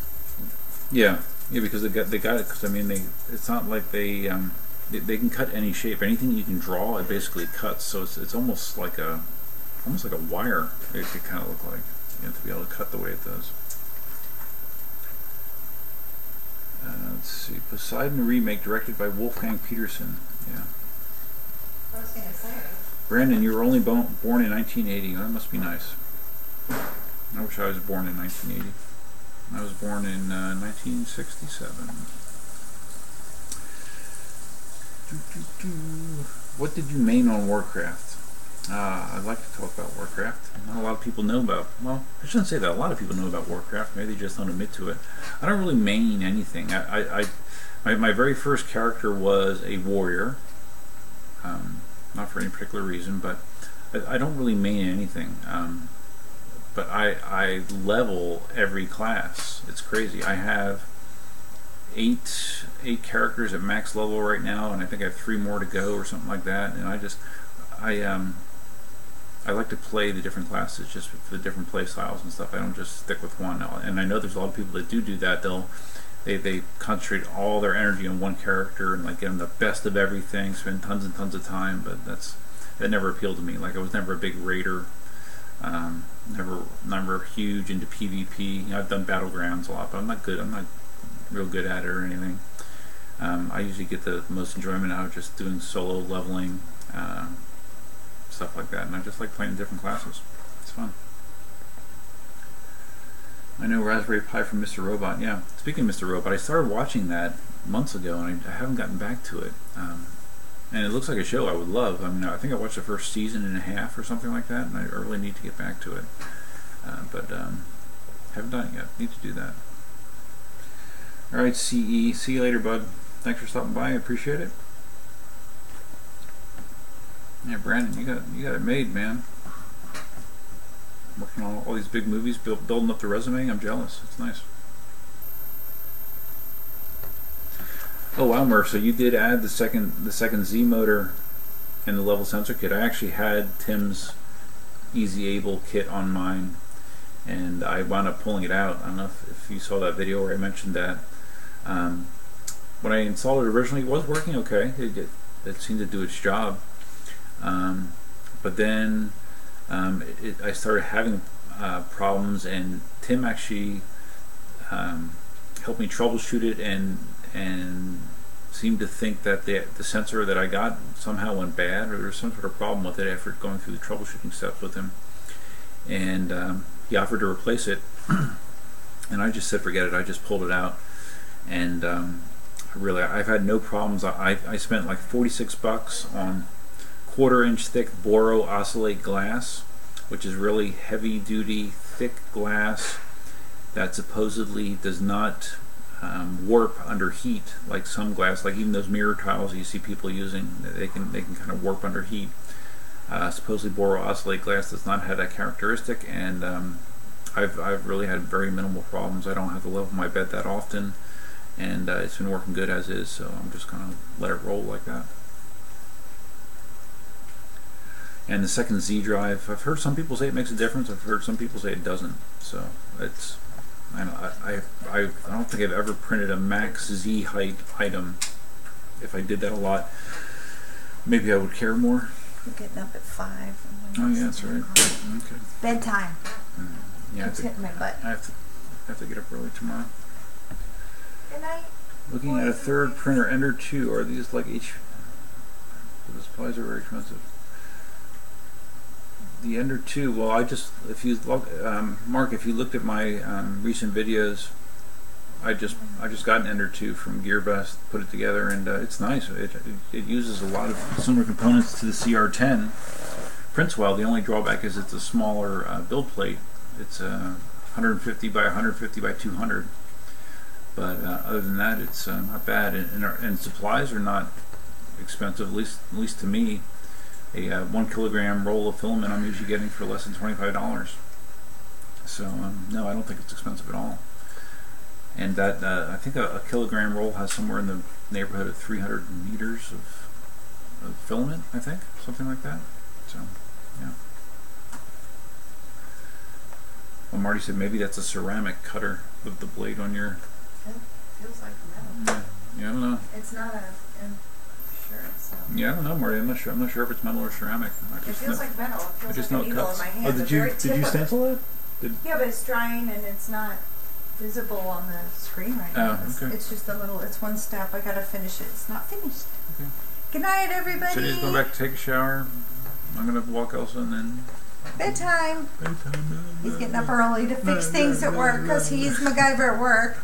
[SPEAKER 1] Yeah, because they got it. Because I mean, it's not like they can cut any shape. Anything you can draw, it basically cuts. So it's almost like a wire. It could kind of look like, you know, to be able to cut the way it does. Let's see, Poseidon remake directed by Wolfgang Peterson. Yeah.
[SPEAKER 2] I was gonna say.
[SPEAKER 1] Brandon, you were only born in 1980. That must be nice. I wish I was born in 1980. I was born in 1967. What did you main on Warcraft? I'd like to talk about Warcraft. Not a lot of people know about, well, I shouldn't say that. A lot of people know about Warcraft. Maybe they just don't admit to it. I don't really main anything. My very first character was a warrior. Not for any particular reason, but I don't really main anything. But I level every class. It's crazy. I have eight characters at max level right now, and I think I have 3 more to go or something like that. And I like to play the different classes just for the different play styles and stuff. I don't just stick with one. And I know there's a lot of people that do that. They concentrate all their energy on one character and like get them the best of everything, spend tons and tons of time. But that never appealed to me. Like I was never a big raider. Never huge into PvP. You know, I've done battlegrounds a lot, but I'm not real good at it or anything. I usually get the most enjoyment out of just doing solo leveling, stuff like that, and I just like playing different classes. It's fun. I know Raspberry Pi from Mr. Robot. Yeah, speaking of Mr. Robot, I started watching that months ago, and I haven't gotten back to it. And it looks like a show I would love. I mean, I think I watched the first season and a half or something like that, and I really need to get back to it. But haven't done it yet. Need to do that. All right, CE. See you later, bud. Thanks for stopping by. I appreciate it. Yeah, Brandon, you got it made, man. Working on all these big movies, building up the resume. I'm jealous. It's nice. Oh wow, Murph, so you did add the second Z motor in the level sensor kit. I actually had Tim's Easy Able kit on mine, and I wound up pulling it out. I don't know if you saw that video where I mentioned that. When I installed it originally, it was working okay. It seemed to do its job. But then I started having problems, and Tim actually helped me troubleshoot it and seemed to think that the sensor that I got somehow went bad, or there was some sort of problem with it after going through the troubleshooting steps with him. And he offered to replace it, and I just said forget it. I just pulled it out, and really I've had no problems. I spent like $46 on 1/4 inch thick Boro Oscillate glass, which is really heavy duty thick glass that supposedly does not warp under heat like some glass, like even those mirror tiles you see people using. They can kind of warp under heat. Supposedly Boro Oscillate glass does not have that characteristic, and I've really had very minimal problems. I don't have to level my bed that often, and it's been working good as is, so I'm just gonna let it roll like that. And the second Z drive, I've heard some people say it makes a difference. I've heard some people say it doesn't. So it's, I don't think I've ever printed a max Z height item. If I did that a lot, maybe I would care more.
[SPEAKER 2] We're getting up at 5.
[SPEAKER 1] Oh yeah, that's right. Okay.
[SPEAKER 2] Bedtime.
[SPEAKER 1] Yeah,
[SPEAKER 2] it's hitting my butt.
[SPEAKER 1] I have to have to get up early tomorrow.
[SPEAKER 2] Good night.
[SPEAKER 1] Looking at a third printer, Ender 2. Are these like each? The supplies are very expensive. The Ender 2. Well, if you look, Mark, if you looked at my recent videos, I just got an Ender 2 from GearBest, put it together, and it's nice. It uses a lot of similar components to the CR10. Prints well. The only drawback is it's a smaller build plate. It's 150 by 150 by 200. But other than that, it's not bad, and supplies are not expensive. At least to me, a 1 kilogram roll of filament I'm usually getting for less than $25. So no, I don't think it's expensive at all. And that I think a kilogram roll has somewhere in the neighborhood of 300 meters of filament. I think something like that. So yeah. Well, Marty said maybe that's a ceramic cutter with the blade on your.
[SPEAKER 2] It feels like metal.
[SPEAKER 1] Yeah, I don't know.
[SPEAKER 2] It's not I'm sure it's.
[SPEAKER 1] Yeah, I don't know, Marty. I'm not sure if it's metal or ceramic.
[SPEAKER 2] It feels like metal. It feels like a needle in my hand.
[SPEAKER 1] Oh, did you stencil it?
[SPEAKER 2] Yeah, but it's drying and it's not visible on the screen right now.
[SPEAKER 1] Oh, okay.
[SPEAKER 2] It's just it's one step. I gotta finish it. It's not finished.
[SPEAKER 1] Okay.
[SPEAKER 2] Good night, everybody.
[SPEAKER 1] So he's going back to take a shower. I'm gonna walk Elsa and then.
[SPEAKER 2] Bedtime. He's getting up early to fix things at work because he's MacGyver at work.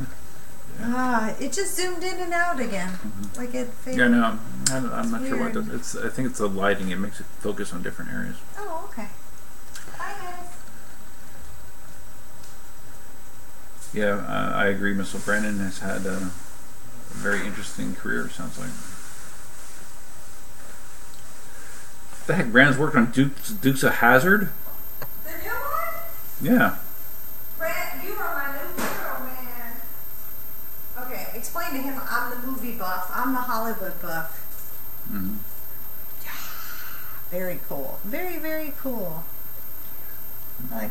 [SPEAKER 2] It just zoomed in and out again, like it faded.
[SPEAKER 1] Yeah, no, I'm not sure what it does. I think it's the lighting. It makes it focus on different areas.
[SPEAKER 2] Oh, okay. Bye, guys.
[SPEAKER 1] Yeah, I agree. Mr. Brandon has had a very interesting career. Sounds like. The heck, Brandon's worked on Dukes of Hazzard.
[SPEAKER 2] The new one?
[SPEAKER 1] Yeah.
[SPEAKER 2] Brand, you are my new hero, man. Okay, explain to him I'm the movie buff. I'm the Hollywood buff.
[SPEAKER 1] Mm-hmm.
[SPEAKER 2] Yeah. Very cool. Very, very cool.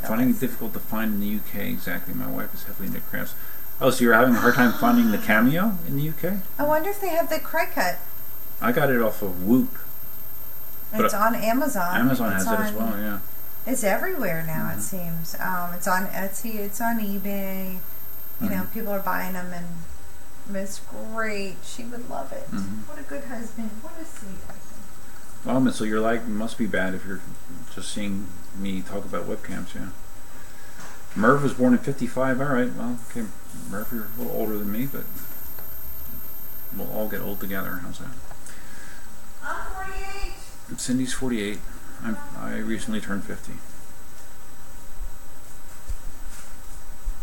[SPEAKER 1] Finding it difficult to find in the UK. Exactly. My wife is heavily into crafts. Oh, so you're having a hard time finding the Cameo in the UK?
[SPEAKER 2] I wonder if they have the cry cut.
[SPEAKER 1] I got it off of Whoop.
[SPEAKER 2] It's on Amazon.
[SPEAKER 1] Amazon has it as well, yeah.
[SPEAKER 2] It's everywhere now, it seems. It's on Etsy, it's on eBay. You know, people are buying them, and it's great. She would love it. What a good husband. What a sweet husband.
[SPEAKER 1] Well, so your lag must be bad if you're just seeing me talk about webcams, yeah. Merv was born in 55. All right, well, okay, Merv, you're a little older than me, but we'll all get old together. How's that?
[SPEAKER 2] I'm 48.
[SPEAKER 1] Cindy's 48. I recently turned 50.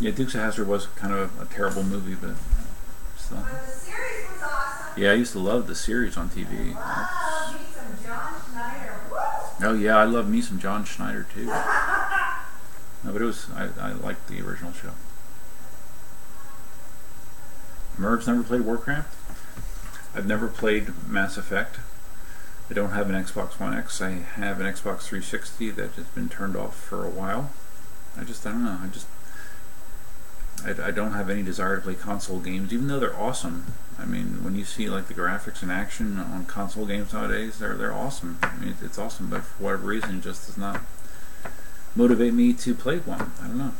[SPEAKER 1] Yeah, Dukes of Hazzard was kind of a terrible movie, but still.
[SPEAKER 2] But the series was awesome.
[SPEAKER 1] Yeah, I used to love the series on TV.
[SPEAKER 2] Love me some John Schneider. Woo!
[SPEAKER 1] Oh yeah, I love me some John Schneider too. No, but it was I liked the original show. Merv's never played Warcraft. I've never played Mass Effect. I don't have an Xbox One X. I have an Xbox 360 that has been turned off for a while. I don't know. I don't have any desire to play console games, even though they're awesome. I mean, when you see like the graphics and action on console games nowadays, they're awesome. I mean, it's awesome, but for whatever reason, it just does not motivate me to play one. I don't know.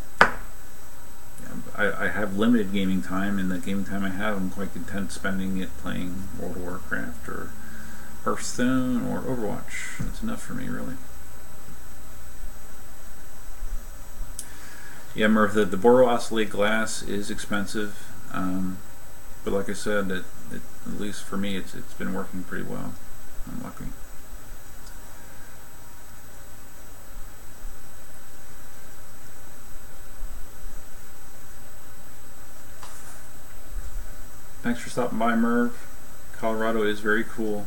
[SPEAKER 1] I have limited gaming time, and the gaming time I have, I'm quite content spending it playing World of Warcraft or Hearthstone or Overwatch. That's enough for me, really. Yeah, Murph, the Boro Oscillate glass is expensive, but like I said, at least for me, it's been working pretty well. I'm lucky. Thanks for stopping by, Merv. Colorado is very cool.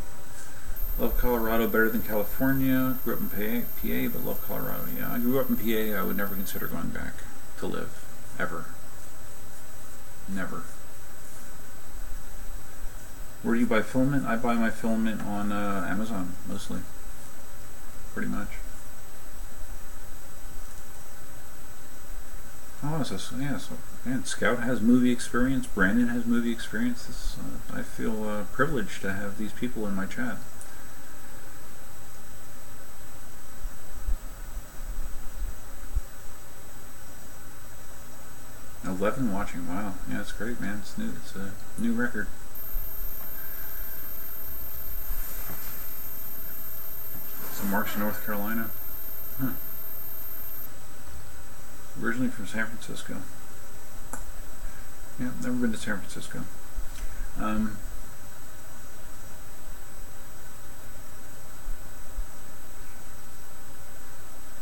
[SPEAKER 1] Love Colorado better than California. Grew up in PA, but love Colorado. Yeah, I grew up in PA. I would never consider going back to live. Ever. Never. Where do you buy filament? I buy my filament on Amazon, mostly. Pretty much. Oh, man, Scout has movie experience. Brandon has movie experience. I feel privileged to have these people in my chat. 11 watching. Wow. Yeah, it's great, man. It's new. It's a new record. So Marks, North Carolina. Huh. Originally from San Francisco. Yeah, never been to San Francisco.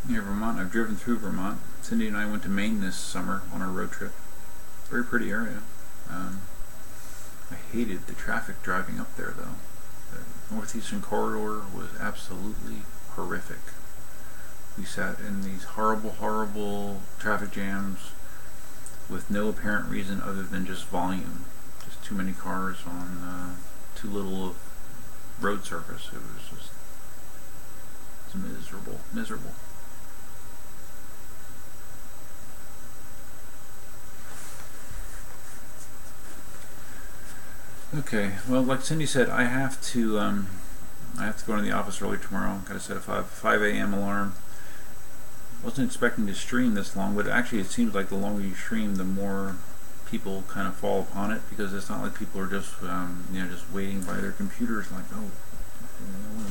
[SPEAKER 1] Yeah, Vermont. I've driven through Vermont. Cindy and I went to Maine this summer on our road trip. Very pretty area. I hated the traffic driving up there, though. The Northeastern Corridor was absolutely horrific. We sat in these horrible, horrible traffic jams with no apparent reason other than just volume. Just too many cars on too little of road surface. It was miserable. Miserable. Okay, well, like Cindy said, I have to go into the office early tomorrow. Got to set a 5 a.m. alarm. Wasn't expecting to stream this long, but actually it seems like the longer you stream, the more people kind of fall upon it, because it's not like people are just just waiting by their computers like, oh,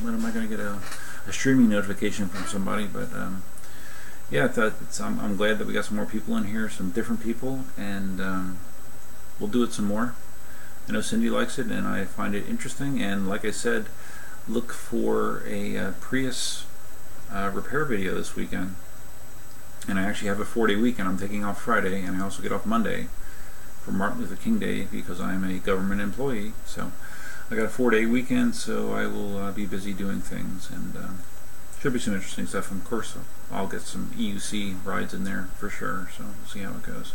[SPEAKER 1] when am I going to get a streaming notification from somebody? But yeah, I'm glad that we got some more people in here, some different people, and we'll do it some more. I know Cindy likes it, and I find it interesting. And like I said, look for a Prius repair video this weekend. And I actually have a 4-day weekend. I'm taking off Friday, and I also get off Monday for Martin Luther King Day because I'm a government employee. So I got a 4-day weekend, so I will be busy doing things, and should be some interesting stuff. And of course, I'll get some EUC rides in there for sure. So we'll see how it goes.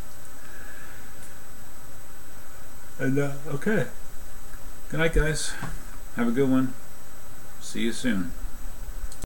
[SPEAKER 1] And okay. Good night, guys. Have a good one. See you soon.